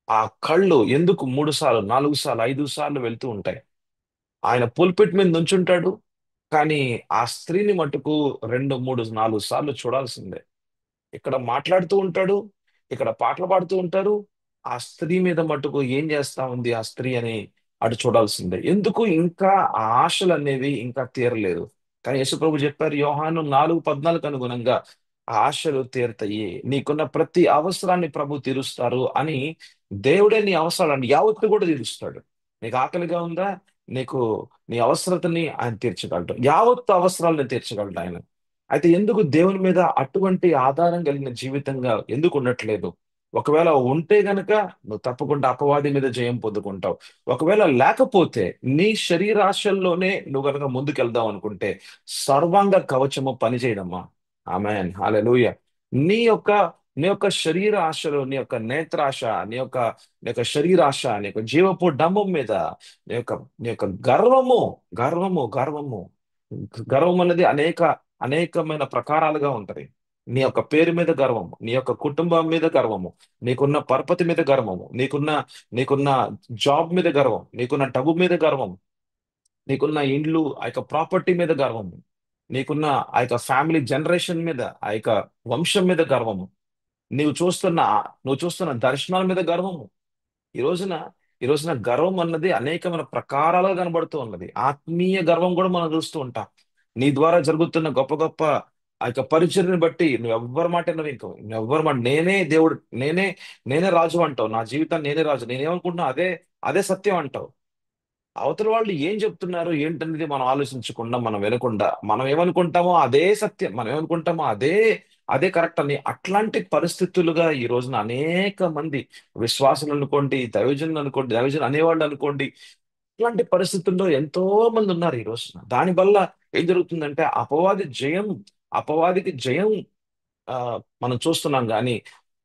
S1: ఆ కళ్ళు ఎందుకు 3 సార్లు 4 సార్లు 5 సార్లు వెళ్తూ ఉంటాయి? ఆయన పుల్పిట్ మీద నుంచుంటాడు, కానీ ఆ స్త్రీని మటుకు 2 3 4 సార్లు చూడాల్సిందే. ఇక్కడ మాట్లాడుతూ ఉంటాడు, ఇక్కడ పాటలు పాడుతూ ఉంటారు. ఆ స్త్రీ మీద మటుకు ఏం చేస్తా ఉంది ఆ స్త్రీ అని అటు చూడాల్సిందే. ఎందుకు ఇంకా ఆ ఆశలు అనేవి ఇంకా తీరలేదు? కానీ యేసుప్రభు చెప్పారు యోహాను 4:14 అనుగుణంగా, ఆ ఆశలు తీరుతాయి, నీకున్న ప్రతి అవసరాన్ని ప్రభు తీరుస్తారు అని. దేవుడే నీ అవసరాన్ని యావత్తు కూడా తీరుస్తాడు. నీకు ఆకలిగా ఉందా? నీకు నీ అవసరతని ఆయన తీర్చగలడు. యావత్తు అవసరాలను తీర్చగలడు ఆయన. అయితే ఎందుకు దేవుని మీద అటువంటి ఆధారం కలిగిన జీవితంగా ఎందుకు ఉండట్లేదు? ఒకవేళ ఉంటే గనక నువ్వు తప్పకుండా అపవాది మీద జయం పొందుకుంటావు. ఒకవేళ లేకపోతే నీ శరీరాశల్లోనే నువ్వు గనక ముందుకెళ్దాం అనుకుంటే సర్వాంగ కవచము పనిచేయడమ్మా. ఆమేన్ హల్లెలూయా. నీ యొక్క నీ యొక్క శరీర ఆశలు, నీ యొక్క నేత్రాశ, నీ యొక్క శరీరాశ, నీ యొక్క జీవపు డంబం మీద నీ యొక్క గర్వము గర్వం అనేది అనేకమైన ప్రకారాలుగా ఉంటది. నీ యొక్క పేరు మీద గర్వము, నీ యొక్క కుటుంబం మీద గర్వము, నీకున్న పరపతి మీద గర్వము, నీకున్న జాబ్ మీద గర్వం, నీకున్న డబ్బు మీద గర్వం, నీకున్న ఇండ్లు ఆ యొక్క ప్రాపర్టీ మీద గర్వము, నీకున్న ఆ యొక్క ఫ్యామిలీ జనరేషన్ మీద, ఆ యొక్క వంశం మీద గర్వము, నీవు చూస్తున్న నువ్వు చూస్తున్న దర్శనాల మీద గర్వము. ఈ రోజున ఈ రోజున గర్వం అన్నది అనేకమైన ప్రకారాలుగా కనబడుతూ ఉన్నది. ఆత్మీయ గర్వం కూడా మనం చూస్తూ ఉంటాం. నీ ద్వారా జరుగుతున్న గొప్ప గొప్ప ఆ యొక్క పరిచర్ని బట్టి నువ్వు ఎవ్వరి మాట వినవు. ఇంకో నువ్వెవ్వరి మాట నేనే దేవుడు, నేనే నేనే రాజు అంటావు. నా జీవితాన్ని నేనే రాజు, నేనేమనుకుంటున్నా అదే అదే సత్యం అంటావు. అవతల వాళ్ళు ఏం చెప్తున్నారు ఏంటనేది మనం ఆలోచించకుండా, మనం వినకుండా, మనం ఏమనుకుంటామో అదే సత్యం, మనం ఏమనుకుంటామో అదే అదే కరెక్ట్ అని అట్లాంటి పరిస్థితులుగా ఈ రోజున అనేక మంది విశ్వాసులు అనుకోండి, దైవజనులు అనుకోండి, దైవజనులు అనేవాళ్ళు అనుకోండి, ఇట్లాంటి పరిస్థితుల్లో ఎంతో మంది ఉన్నారు ఈ రోజున. దానివల్ల ఏం జరుగుతుందంటే అపవాదికి జయం ఆ మనం చూస్తున్నాం కానీ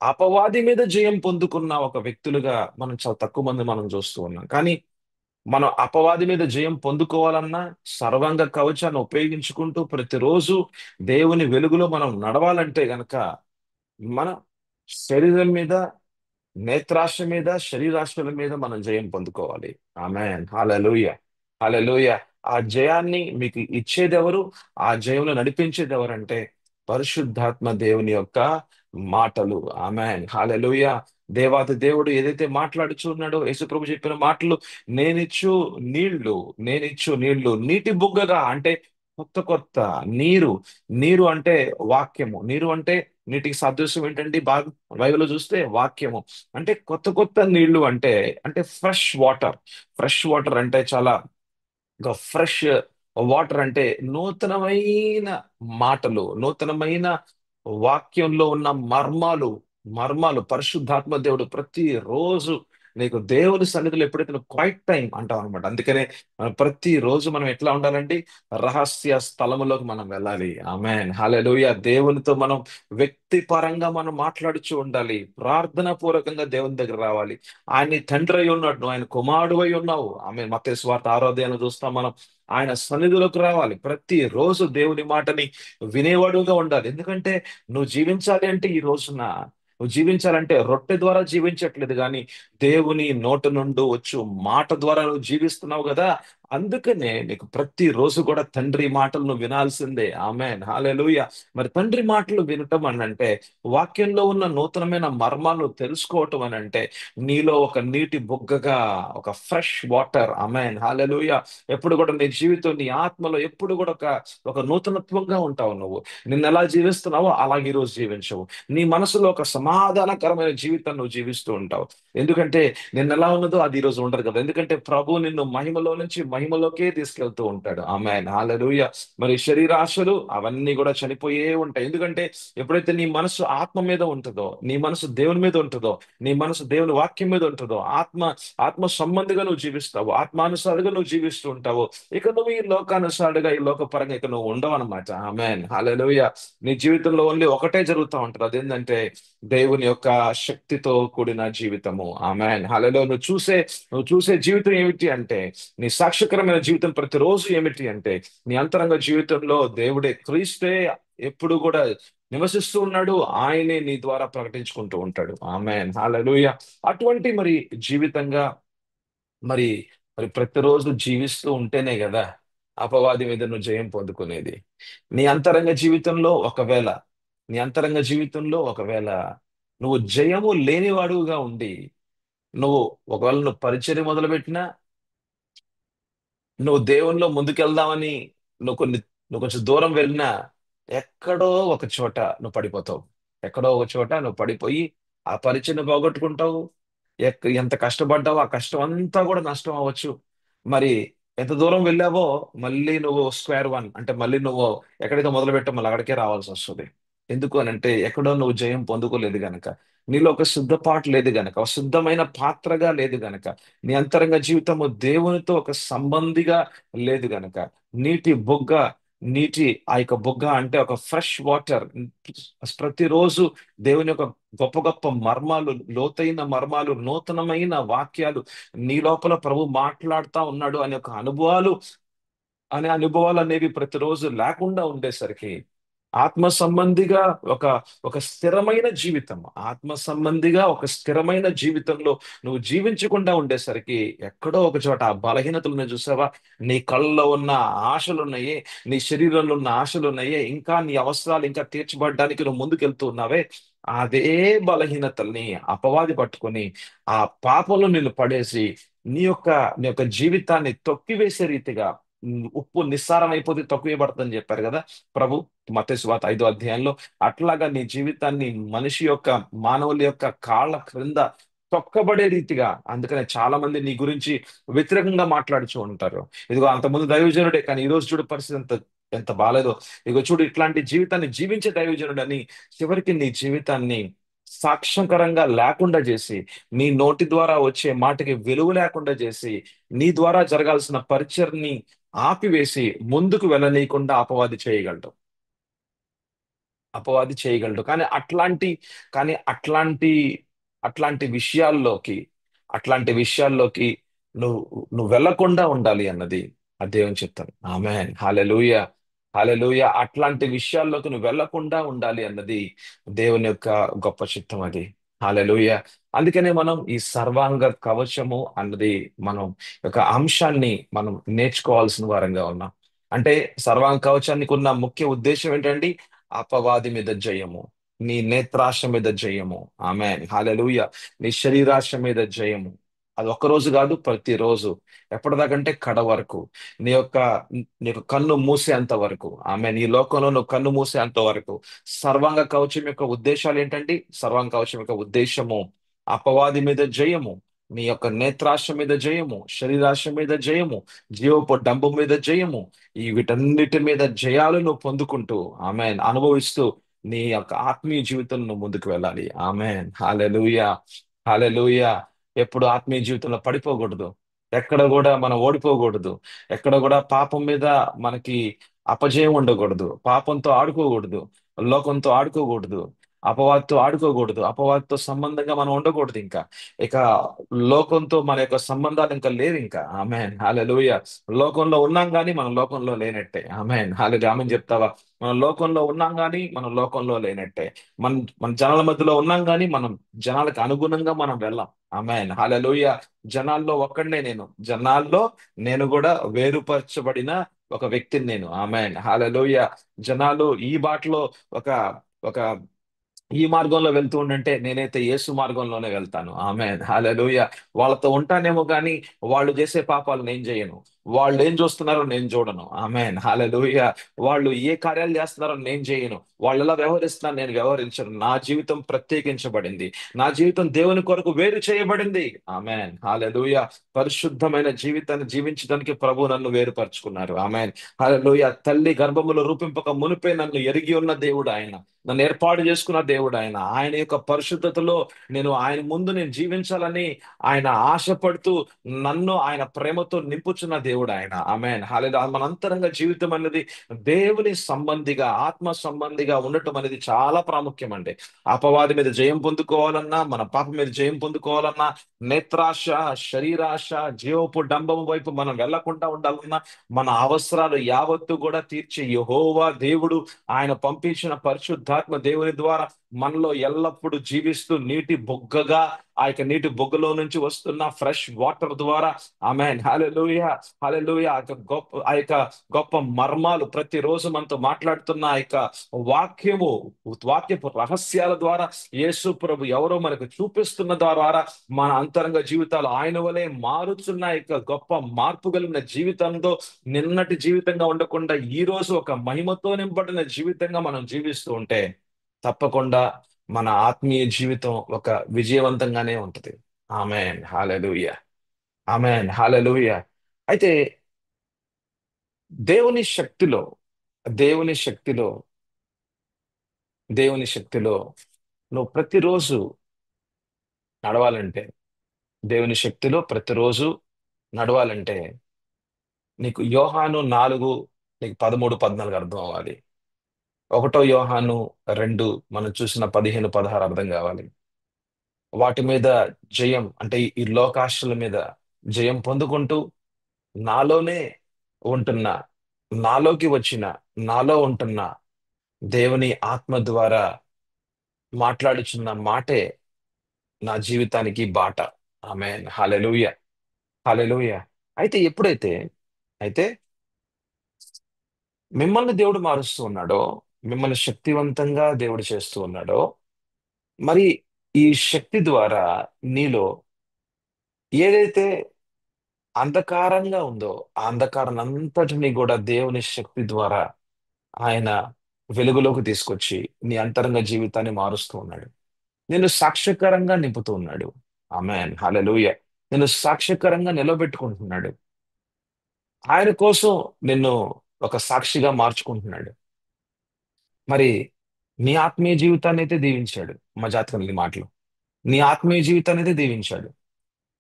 S1: అపవాది మీద జయం పొందుకున్న ఒక వ్యక్తులుగా మనం చాలా తక్కువ మంది మనం చూస్తూ ఉన్నాం. కానీ మనం అపవాది మీద జయం పొందుకోవాలన్నా సర్వాంగ కవచాన్ని ఉపయోగించుకుంటూ ప్రతిరోజు దేవుని వెలుగులో మనం నడవాలంటే గనక మన శరీరం మీద, నేత్రాశ మీద, శరీరాశల మీద మనం జయం పొందుకోవాలి. ఆమేన్, హల్లెలూయా, హల్లెలూయా. ఆ జయాన్ని మీకు ఇచ్చేది ఎవరు? ఆ జయంలో నడిపించేది ఎవరంటే పరిశుద్ధాత్మ దేవుని యొక్క మాటలు. ఆమేన్, హల్లెలూయా. దేవాది దేవుడు ఏదైతే మాట్లాడుచున్నాడో, యేసుప్రభు చెప్పిన మాటలు, నేనిచ్చు నీళ్లు నేనిచ్చు నీళ్లు నీటి బుగ్గగా అంటే కొత్త కొత్త నీరు. నీరు అంటే వాక్యము. నీరు అంటే నీటికి సాదృశ్యం ఏంటంటే బాగా బైబిల్లో చూస్తే వాక్యము. అంటే కొత్త కొత్త నీళ్లు అంటే అంటే ఫ్రెష్ వాటర్. ఫ్రెష్ వాటర్ అంటే చాలా ఇంకా ఫ్రెష్ వాటర్ అంటే నూతనమైన మాటలు, నూతనమైన వాక్యంలో ఉన్న మర్మాలు పరిశుద్ధాత్మ దేవుడు ప్రతిరోజు నీకు దేవుని సన్నిధిలో ఎప్పుడైతే నువ్వు క్వైట్ టైం అంటావు అనమాట. అందుకనే మనం ప్రతిరోజు మనం ఎట్లా ఉండాలండి? రహస్య స్థలములోకి మనం వెళ్ళాలి. ఆమేన్, హల్లెలూయా. దేవునితో మనం వ్యక్తిపరంగా మనం మాట్లాడుచూ ఉండాలి. ప్రార్థనా పూర్వకంగా దేవుని దగ్గర రావాలి. ఆయన నీ తండ్రి అయి ఉన్నాడు, నువ్వు ఆయన కుమారుడు అయి ఉన్నావు. ఆమె మత్తయి సువార్త 6వ అధ్యాయంలో చూస్తాం మనం. ఆయన సన్నిధిలోకి రావాలి. ప్రతి రోజు దేవుని మాటని వినేవాడుగా ఉండాలి. ఎందుకంటే నువ్వు జీవించాలి అంటే ఈ రోజున నువ్వు జీవించాలంటే రొట్టె ద్వారా జీవించట్లేదు కానీ దేవుని నోటి నుండి వచ్చు మాట ద్వారా నువ్వు జీవిస్తున్నావు కదా. అందుకనే నీకు ప్రతి రోజు కూడా తండ్రి మాటలు నువ్వు వినాల్సిందే. ఆమేన్, హల్లెలూయా. మరి తండ్రి మాటలు వినటం అని అంటే వాక్యంలో ఉన్న నూతనమైన మర్మాలు తెలుసుకోవటం అని అంటే నీలో ఒక నీటి బుగ్గగా ఒక ఫ్రెష్ వాటర్. ఆమేన్, హల్లెలూయా. ఎప్పుడు కూడా నీ జీవితం, నీ ఆత్మలో ఎప్పుడు కూడా ఒక నూతనత్వంగా ఉంటావు నువ్వు. నిన్న ఎలా జీవిస్తున్నావో అలాగే ఈ రోజు జీవించవు. నీ మనసులో ఒక సమాధానకరమైన జీవితం నువ్వు జీవిస్తూ ఉంటావు. ఎందుకంటే నిన్న ఎలా ఉన్నదో అది ఈ రోజు ఉండదు కదా. ఎందుకంటే ప్రభు నిన్ను మహిమలో నుంచి మహిమలోకే తీసుకెళ్తూ ఉంటాడు. ఆమేన్, హల్లెలూయా. మరి శరీరాశలు అవన్నీ కూడా చనిపోయే ఉంటాయి. ఎందుకంటే ఎప్పుడైతే నీ మనసు ఆత్మ మీద ఉంటుందో, నీ మనసు దేవుని మీద ఉంటుందో, నీ మనసు దేవుని వాక్యం మీద ఉంటుందో, ఆత్మ సంబంధిగా నువ్వు జీవిస్తావు, ఆత్మానుసారిగా నువ్వు జీవిస్తూ ఉంటావు. ఇక నువ్వు ఈ లోకానుసారుగా, ఈ లోకపరంగా ఇక నువ్వు ఉండవు అనమాట. ఆమేన్, హల్లెలూయా. నీ జీవితంలో ఓన్లీ ఒకటే జరుగుతూ ఉంటుంది. అదేంటంటే దేవుని యొక్క శక్తితో కూడిన జీవితము. ఆమేన్, హల్లెలూయా. నువ్వు చూసే జీవితం ఏమిటి అంటే, నీ సాక్ష్యకరమైన జీవితం ప్రతిరోజు ఏమిటి అంటే నీ అంతరంగ జీవితంలో దేవుడే, క్రీస్తే ఎప్పుడు కూడా నివసిస్తూ ఉన్నాడు. ఆయనే నీ ద్వారా ప్రకటించుకుంటూ ఉంటాడు. ఆమేన్, హల్లెలూయా. అటువంటి మరి జీవితంగా మరి మరి ప్రతిరోజు జీవిస్తూ ఉంటేనే కదా అపవాది మీద నువ్వు జయం పొందుకునేది. నీ అంతరంగ జీవితంలో ఒకవేళ నీ అంతరంగ జీవితంలో నువ్వు జయము లేనివాడుగా ఉండి, నువ్వు పరిచర్య మొదలుపెట్టినా, నువ్వు దేవునిలో ముందుకెళ్దామని నువ్వు కొంచెం దూరం వెళ్ళినా ఎక్కడో ఒక చోట నువ్వు పడిపోతావు. ఎక్కడో ఒక చోట నువ్వు పడిపోయి ఆ పరిచయను పోగొట్టుకుంటావు. ఎంత కష్టపడ్డావో ఆ కష్టం అంతా కూడా నష్టం అవ్వచ్చు. మరి ఎంత దూరం వెళ్ళావో మళ్ళీ నువ్వు స్క్వేర్ వన్ అంటే మళ్ళీ నువ్వు ఎక్కడైతే మొదలు పెట్టావు మళ్ళీ అక్కడికే రావాల్సి వస్తుంది. ఎందుకు అని అంటే ఎక్కడో నువ్వు జయం పొందుకోలేదు గనక, నీలో ఒక శుద్ధపాటు లేదు గనక, ఒక శుద్ధమైన పాత్రగా లేదు గనక, నీ అంతరంగ జీవితము దేవునితో ఒక సంబంధిగా లేదు గనక, నీటి బొగ్గ నీటి ఆ యొక్క బొగ్గ అంటే ఒక ఫ్రెష్ వాటర్ ప్రతిరోజు దేవుని యొక్క గొప్ప గొప్ప మర్మాలు, లోతైన మర్మాలు, నూతనమైన వాక్యాలు నీ లోపల ప్రభు మాట్లాడుతా ఉన్నాడు అనే అనుభవాలు అనేవి ప్రతిరోజు లేకుండా ఉండేసరికి ఆత్మ సంబంధిగా ఒక ఒక స్థిరమైన జీవితం, ఆత్మ సంబంధిగా ఒక స్థిరమైన జీవితంలో నువ్వు జీవించకుండా ఉండేసరికి ఎక్కడో ఒక చోట ఆ బలహీనతలను చూసావా? నీ కళ్ళలో ఉన్న ఆశలు ఉన్నాయే, నీ శరీరంలో ఉన్న ఆశలు ఉన్నాయే, ఇంకా నీ అవసరాలు ఇంకా తీర్చబడడానికి నువ్వు ముందుకెళ్తూ ఉన్నావే, అదే బలహీనతల్ని అపవాది పట్టుకొని ఆ పాపంలో నిన్ను పడేసి నీ యొక్క జీవితాన్ని తొక్కివేసే రీతిగా, ఉప్పు నిస్సారం అయిపోతే తొక్కివేయబడుతుందని చెప్పారు కదా ప్రభు, మత్తయి సువార్త 5వ అధ్యాయంలో. అట్లాగా నీ జీవితాన్ని మనిషి యొక్క, మానవుల యొక్క కాళ్ళ క్రింద తొక్కబడే రీతిగా, అందుకనే చాలా మంది నీ గురించి వ్యతిరేకంగా మాట్లాడుచూ ఉంటారు. ఇదిగో అంతకుముందు దైవజనుడే, కానీ ఈ రోజు చూడు పరిస్థితి ఎంత ఎంత బాలేదో. ఇదిగో చూడు ఇట్లాంటి జీవితాన్ని జీవించే దైవజనుడు అని చివరికి నీ జీవితాన్ని సాక్ష్యకరంగా లేకుండా చేసి, నీ నోటి ద్వారా వచ్చే మాటకి విలువ లేకుండా చేసి, నీ ద్వారా జరగాల్సిన పరిచర్ని ఆపివేసి ముందుకు వెళ్ళనీయకుండా అపవాది చేయగలడు. అపవాది చేయగలడు. కానీ అట్లాంటి అట్లాంటి విషయాల్లోకి అట్లాంటి విషయాల్లోకి నువ్వు నువ్వు వెళ్ళకుండా ఉండాలి అన్నది ఆ దేవుని చిత్తం. ఆమేన్, హల్లెలూయా, హల్లెలూయా. అట్లాంటి విషయాల్లోకి నువ్వు వెళ్ళకుండా ఉండాలి అన్నది దేవుని యొక్క గొప్ప చిత్తం అది. హల్లెలూయా. అందుకనే మనం ఈ సర్వాంగ కవచము అన్నది, మనం ఒక అంశాన్ని మనం నేర్చుకోవాల్సిన వారంగా ఉన్నాం. అంటే సర్వాంగ కవచానికి ఉన్న ముఖ్య ఉద్దేశం ఏంటండి? అపవాది మీద జయము, నీ నేత్రాశ మీద జయము. ఆమేన్, హల్లెలూయా. నీ శరీరాశ మీద జయము. అది ఒక్క రోజు కాదు, ప్రతిరోజు. ఎప్పటిదాకంటే కడ వరకు. నీ యొక్క నీకు కన్ను మూసేంత వరకు. ఆమె నీ లోకంలో నువ్వు కన్ను మూసేంత వరకు. సర్వాంగ కవచం యొక్క ఉద్దేశాలు ఏంటండి? సర్వాంగ కవచం యొక్క ఉద్దేశము అపవాది మీద జయము, నీ యొక్క నేత్రాశ మీద జయము, శరీరాశ మీద జయము, జీవపు డంబు మీద జయము. ఈ వీటన్నిటి మీద జయాలు నువ్వు పొందుకుంటూ, ఆమెన్, అనుభవిస్తూ నీ యొక్క ఆత్మీయ జీవితంలో నువ్వు ముందుకు వెళ్ళాలి. ఆమెన్, హల్లెలూయా, హల్లెలూయా. ఎప్పుడు ఆత్మీయ జీవితంలో పడిపోకూడదు. ఎక్కడ కూడా మనం ఓడిపోకూడదు. ఎక్కడ కూడా పాపం మీద మనకి అపజయం ఉండకూడదు. పాపంతో ఆడుకోకూడదు. లోకంతో ఆడుకోకూడదు. అపవాదితో ఆడుకోకూడదు. అపవాదితో సంబంధంగా మనం ఉండకూడదు ఇంకా. ఇక లోకంతో మన యొక్క సంబంధాలు ఇంకా లేవు ఇంకా. ఆమెన్, హల్లెలూయా. లోకంలో ఉన్నాం కానీ మనం లోకంలో లేనట్టే. ఆమెన్, హల్లెలూయా. ఆమెన్ చెప్తావా? మనం లోకంలో ఉన్నాం కానీ మనం లోకంలో లేనట్టే. మన మన జనాల మధ్యలో ఉన్నాం కానీ మనం జనాలకు అనుగుణంగా మనం వెళ్ళాం. ఆమెన్, హల్లెలూయా. జనాల్లో ఒక్కడినే నేను, జనాల్లో నేను కూడా వేరుపరచబడిన ఒక వ్యక్తిని నేను. ఆమెన్, హల్లెలూయా. జనాలు ఈ బాటలో ఒక ఒక ఈ మార్గంలో వెళ్తూ ఉండంటే నేనైతే యేసు మార్గంలోనే వెళ్తాను. ఆమేన్, హల్లెలూయా. వాళ్ళతో ఉంటానేమో కానీ వాళ్ళు చేసే పాపాలు నేను చేయను. వాళ్ళు ఏం చూస్తున్నారో నేను చూడను. ఆమేన్, హల్లెలూయా. వాళ్ళు ఏ కార్యాలు చేస్తున్నారో నేను చేయను. వాళ్ళు ఎలా వ్యవహరిస్తున్నారు నేను వ్యవహరించను. నా జీవితం ప్రత్యేకించబడింది. నా జీవితం దేవుని కొరకు వేరు చేయబడింది. ఆమేన్, హల్లెలూయా. పరిశుద్ధమైన జీవితాన్ని జీవించడానికి ప్రభు నన్ను వేరుపరుచుకున్నారు. ఆమేన్, హల్లెలూయా. తల్లి గర్భములో రూపింపక మునిపే నన్ను ఎరిగి ఉన్న దేవుడు ఆయన. నన్ను ఏర్పాటు చేసుకున్న దేవుడు ఆయన. ఆయన యొక్క పరిశుద్ధతలో ఆయన ముందు జీవించాలని ఆయన ఆశపడుతూ నన్ను ఆయన ప్రేమతో నింపుచున్న దేవుడు ఆయన. ఆమేన్, హల్లెలూయా. మన అంతరంగ జీవితం అనేది దేవుని సంబంధిగా, ఆత్మ సంబంధిగా ఉండటం అనేది చాలా ప్రాముఖ్యం అండి. అపవాది మీద జయం పొందుకోవాలన్నా, మన పాపం మీద జయం పొందుకోవాలన్నా, నేత్రాశ, శరీరాశ, జీవపు డంబం వైపు మనం వెళ్లకుండా ఉండాలన్నా, మన అవసరాలు యావత్తు కూడా తీర్చే యెహోవా దేవుడు, ఆయన పంపించిన పరిశుద్ధాత్మ దేవుని ద్వారా మనలో ఎల్లప్పుడూ జీవిస్తూ నీటి బొగ్గగా, ఆ యొక్క నీటి బొగ్గలో నుంచి వస్తున్న ఫ్రెష్ వాటర్ ద్వారా, ఆమేన్, హల్లెలూయా, హల్లెలూయా. ఆ యొక్క గొప్ప మర్మాలు ప్రతిరోజు మనతో మాట్లాడుతున్న ఆ యొక్క వాక్యము, వాక్యపు రహస్యాల ద్వారా యేసు ప్రభు ఎవరో మనకు చూపిస్తున్న ద్వారా మన అంతరంగ జీవితాలు ఆయన వలె మారుతున్న ఆ యొక్క గొప్ప మార్పు కలిగిన జీవితంతో, నిన్నటి జీవితంగా ఉండకుండా ఈ రోజు ఒక మహిమతో నింపడిన జీవితంగా మనం జీవిస్తూ ఉంటే తప్పకుండా మన ఆత్మీయ జీవితం ఒక విజయవంతంగానే ఉంటది. ఆమేన్, హల్లెలూయా, ఆమేన్, హల్లెలూయా. అయితే దేవుని శక్తిలో దేవుని శక్తిలో దేవుని శక్తిలో నువ్వు ప్రతిరోజు నడవాలంటే, దేవుని శక్తిలో ప్రతిరోజు నడవాలంటే నీకు యోహాను 4, నీకు 13, 14 అర్థం అవ్వాలి. 1 యోహాను 2 మనం చూసిన 15, 16 అర్థం కావాలి. వాటి మీద జయం అంటే ఈ లోకాశల మీద జయం పొందుకుంటూ నాలోనే ఉంటున్న, నాలోకి వచ్చిన, నాలో ఉంటున్న దేవుని ఆత్మ ద్వారా మాట్లాడుచున్న మాటే నా జీవితానికి బాట. ఆమేన్. హల్లెలూయ. హల్లెలూయ. అయితే ఎప్పుడైతే అయితే మిమ్మల్ని దేవుడు మారుస్తూ ఉన్నాడో, మిమ్మల్ని శక్తివంతంగా దేవుడు చేస్తూ ఉన్నాడో, మరి ఈ శక్తి ద్వారా నీలో ఏదైతే అంధకారంగా ఉందో, ఆ అంధకారాన్ని అంతటిని కూడా దేవుని శక్తి ద్వారా ఆయన వెలుగులోకి తీసుకొచ్చి నీ అంతరంగ జీవితాన్ని మారుస్తూ ఉన్నాడు. నేను సాక్ష్యకరంగా నింపుతూ ఉన్నాడు. ఆమేన్. హల్లెలూయా. నేను సాక్ష్యకరంగా నిలబెట్టుకుంటున్నాడు. ఆయన కోసం నిన్ను ఒక సాక్షిగా మార్చుకుంటున్నాడు. మరి నీ ఆత్మీయ జీవితాన్ని అయితే దీవించాడు. మా జాతకం ఈ మాటలు. నీ ఆత్మీయ జీవితాన్ని అయితే దీవించాడు.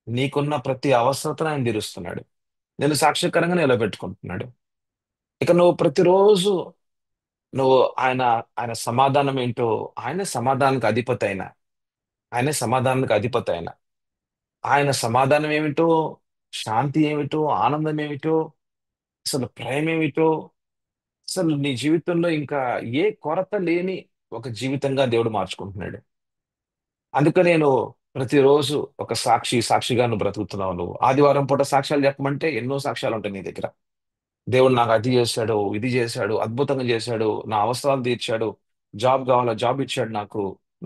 S1: నీకున్న ప్రతి అవసరతను ఆయన తీరుస్తున్నాడు. నేను సాక్ష్యకరంగా నిలబెట్టుకుంటున్నాడు. ఇక నువ్వు ప్రతిరోజు నువ్వు ఆయన ఆయన సమాధానం ఏంటో, ఆయన సమాధానానికి అధిపతి అయిన ఆయనే సమాధానానికి అధిపతి అయిన ఆయన సమాధానం ఏమిటో, శాంతి ఏమిటో, ఆనందం ఏమిటో, అసలు ప్రేమ ఏమిటో, అసలు నీ జీవితంలో ఇంకా ఏ కొరత లేని ఒక జీవితంగా దేవుడు మార్చుకుంటున్నాడు. అందుకే నేను ప్రతిరోజు ఒక సాక్షిగా నువ్వు బ్రతుకుతున్నావు. నువ్వు ఆదివారం పూట సాక్ష్యాలు చెప్పమంటే ఎన్నో సాక్ష్యాలు ఉంటాయి నీ దగ్గర. దేవుడు నాకు అది చేశాడు, ఇది చేశాడు, అద్భుతంగా చేశాడు, నా అవసరాలు తీర్చాడు, జాబ్ కావాలా జాబ్ ఇచ్చాడు నాకు,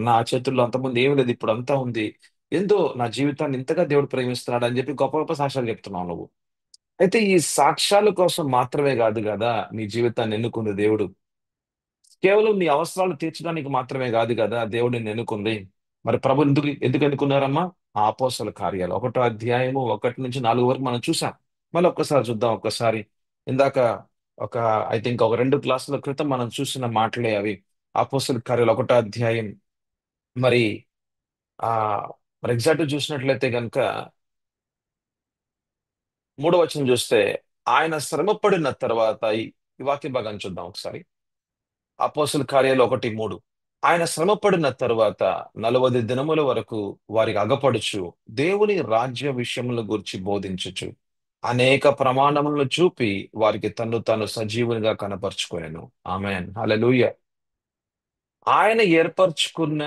S1: నా చేతుల్లో అంతకుముందు ఏమి లేదు ఇప్పుడు అంతా ఉంది, ఎంతో నా జీవితాన్ని ఇంతగా దేవుడు ప్రేమిస్తున్నాడు అని చెప్పి గొప్ప గొప్ప సాక్ష్యాలు చెప్తున్నావు నువ్వు. అయితే ఈ సాక్ష్యాల కోసం మాత్రమే కాదు కదా నీ జీవితాన్ని ఎన్నుకుంది దేవుడు. కేవలం నీ అవసరాలు తీర్చడానికి మాత్రమే కాదు కదా దేవుడు నిన్ను ఎన్నుకుంది. మరి ప్రభు ఎందుకు ఎందుకు ఎన్నుకున్నారమ్మా? ఆ అపోస్తల కార్యాలు 1వ అధ్యాయము 1 నుంచి 4 వరకు మనం చూసాం. మళ్ళీ ఒక్కసారి చూద్దాం ఒక్కసారి. ఇందాక ఒక ఐ థింక్ ఒక 2 క్లాసుల క్రితం మనం చూసిన మాటలే అవి. అపోస్తల కార్యాలు 1వ అధ్యాయం. మరి ఆ మరి ఎగ్జాక్ట్ చూసినట్లయితే గనుక 3వ వచనం చూస్తే ఆయన శ్రమపడిన తర్వాత ఈ వాక్య భాగాన్ని చూద్దాం ఒకసారి. అపోస్తల కార్యాలు 1:3. ఆయన శ్రమపడిన తరువాత 40 దినముల వరకు వారికి అగపడుచు దేవుని రాజ్య విషయముల గురించి బోధించుచు అనేక ప్రమాణములను చూపి వారికి తన్ను తాను సజీవునిగా కనపరుచుకొనెను. ఆమేన్. హల్లెలూయా. ఆయన ఏర్పరచుకున్న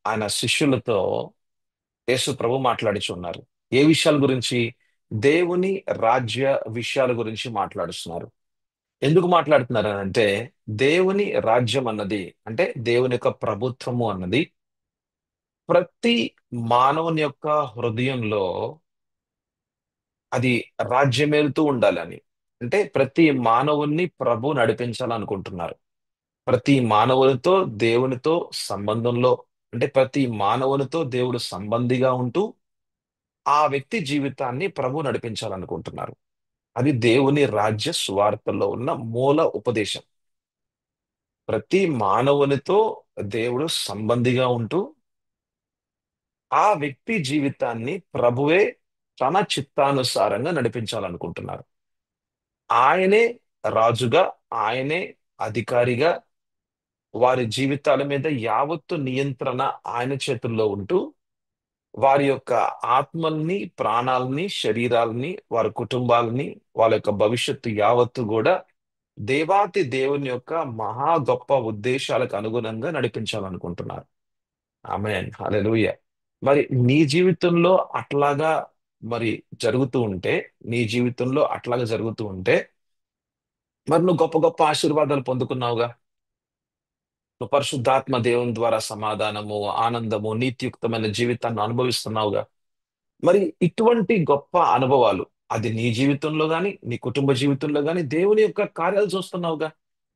S1: ఆయన శిష్యులతో యేసు ప్రభు మాట్లాడుచున్నారు. ఏ విషయాల గురించి? దేవుని రాజ్య విషయాల గురించి మాట్లాడుతున్నారు. ఎందుకు మాట్లాడుతున్నారు అని అంటే, దేవుని రాజ్యం అన్నది అంటే దేవుని యొక్క ప్రభుత్వము అన్నది ప్రతి మానవుని యొక్క హృదయంలో అది రాజ్యమేలుతూ ఉండాలని. అంటే ప్రతి మానవుణ్ణి ప్రభు నడిపించాలనుకుంటున్నారు. ప్రతి మానవునితో దేవునితో సంబంధంలో అంటే ప్రతి మానవునితో దేవుడు సంబంధిగా ఉంటూ ఆ వ్యక్తి జీవితాన్ని ప్రభు నడిపించాలనుకుంటున్నారు. అది దేవుని రాజ్య సువార్తలో ఉన్న మూల ఉపదేశం. ప్రతి మానవునితో దేవుడు సంబంధిగా ఉంటూ ఆ వ్యక్తి జీవితాన్ని ప్రభువే తన చిత్తానుసారంగా నడిపించాలనుకుంటున్నారు. ఆయనే రాజుగా, ఆయనే అధికారిగా, వారి జీవితాల మీద యావత్తు నియంత్రణ ఆయన చేతుల్లో ఉంటూ వారి యొక్క ఆత్మల్ని, ప్రాణాలని, శరీరాలని, వారి కుటుంబాలని, వాళ్ళ యొక్క భవిష్యత్తు యావత్తు కూడా దేవాతి దేవుని యొక్క మహా గొప్ప ఉద్దేశాలకు అనుగుణంగా నడిపించాలనుకుంటున్నారు. ఆమేన్. హల్లెలూయా. మరి నీ జీవితంలో అట్లాగా మరి జరుగుతూ ఉంటే, నీ జీవితంలో అట్లాగా జరుగుతూ ఉంటే, మరి నువ్వు గొప్ప గొప్ప ఆశీర్వాదాలు పొందుకున్నావుగా. నువ్వు పరిశుద్ధాత్మ దేవుని ద్వారా సమాధానము, ఆనందము, నీతియుక్తమైన జీవితాన్ని అనుభవిస్తున్నావుగా. మరి ఇటువంటి గొప్ప అనుభవాలు అది నీ జీవితంలో గాని, నీ కుటుంబ జీవితంలో గాని దేవుని యొక్క కార్యాలు చూస్తున్నావుగా.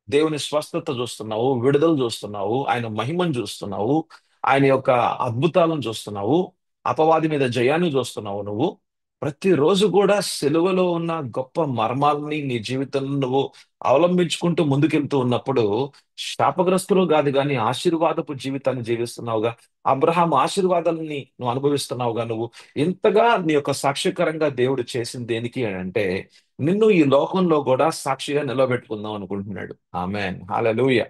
S1: దేవుని స్వస్థత చూస్తున్నావు, విడుదల చూస్తున్నావు, ఆయన మహిమను చూస్తున్నావు, ఆయన యొక్క అద్భుతాలను చూస్తున్నావు, అపవాది మీద జయాన్ని చూస్తున్నావు నువ్వు. ప్రతిరోజు కూడా సిలువలో ఉన్న గొప్ప మర్మాలని నీ జీవితంలో నువ్వు అవలంబించుకుంటూ ముందుకెళ్తూ ఉన్నప్పుడు శాపగ్రస్తులు కాదు కానీ ఆశీర్వాదపు జీవితాన్ని జీవిస్తున్నావుగా. అబ్రహాం ఆశీర్వాదాలని నువ్వు అనుభవిస్తున్నావుగా నువ్వు. ఇంతగా నీ యొక్క సాక్ష్యకరంగా దేవుడు చేసింది దేనికి అని అంటే నిన్ను ఈ లోకంలో కూడా సాక్షిగా నిలబెట్టుకుందాం అనుకుంటున్నాడు. ఆమెన్. హల్లెలూయా.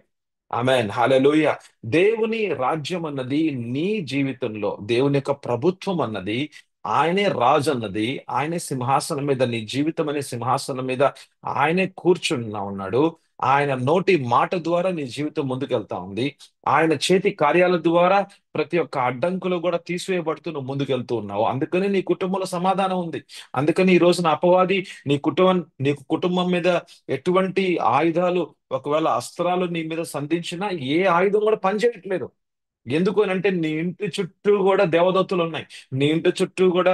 S1: ఆమెన్. హల్లెలూయా. దేవుని రాజ్యం అన్నది నీ జీవితంలో దేవుని యొక్క ప్రభుత్వం అన్నది ఆయనే రాజు అన్నది ఆయనే సింహాసనం మీద నీ జీవితం అనే సింహాసనం మీద ఆయనే కూర్చున్నా ఉన్నాడు. ఆయన నోటి మాట ద్వారా నీ జీవితం ముందుకెళ్తా ఉంది. ఆయన చేతి కార్యాల ద్వారా ప్రతి ఒక్క అడ్డంకులు కూడా తీసివేయబడుతూ నువ్వు ముందుకెళ్తూ ఉన్నావు. అందుకని నీ కుటుంబంలో సమాధానం ఉంది. అందుకని ఈ రోజున అపవాది నీకు కుటుంబం మీద ఎటువంటి ఆయుధాలు, ఒకవేళ అస్త్రాలు నీ మీద సంధించినా ఏ ఆయుధం కూడా పనిచేయట్లేదు. ఎందుకు అని అంటే నీ ఇంటి చుట్టూ కూడా దేవదత్తులు ఉన్నాయి. నీ ఇంటి చుట్టూ కూడా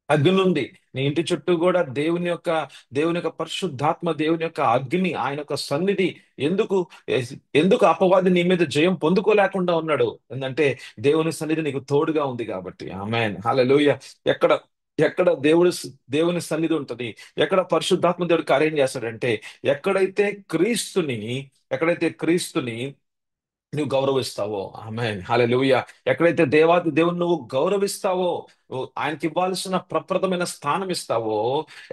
S1: అగ్ని ఉంది. నీ ఇంటి చుట్టూ కూడా దేవుని యొక్క పరిశుద్ధాత్మ, దేవుని యొక్క అగ్ని, ఆయన యొక్క సన్నిధి. ఎందుకు ఎందుకు అపవాది నీ మీద జయం పొందుకోలేకుండా ఉన్నాడు? ఎందుకంటే దేవుని సన్నిధి నీకు తోడుగా ఉంది కాబట్టి. ఆమేన్, హల్లెలూయా. ఎక్కడ ఎక్కడ దేవుని సన్నిధి ఉంటది, ఎక్కడ పరిశుద్ధాత్మ దేవుడు కార్యం చేస్తాడంటే, ఎక్కడైతే క్రీస్తుని ఎక్కడైతే క్రీస్తుని నువ్వు గౌరవిస్తావో. ఆమేన్, హల్లెలూయా. ఎక్కడైతే దేవుని నువ్వు గౌరవిస్తావో, నువ్వు ఆయనకి ఇవ్వాల్సిన ప్రప్రదమైన స్థానం ఇస్తావో,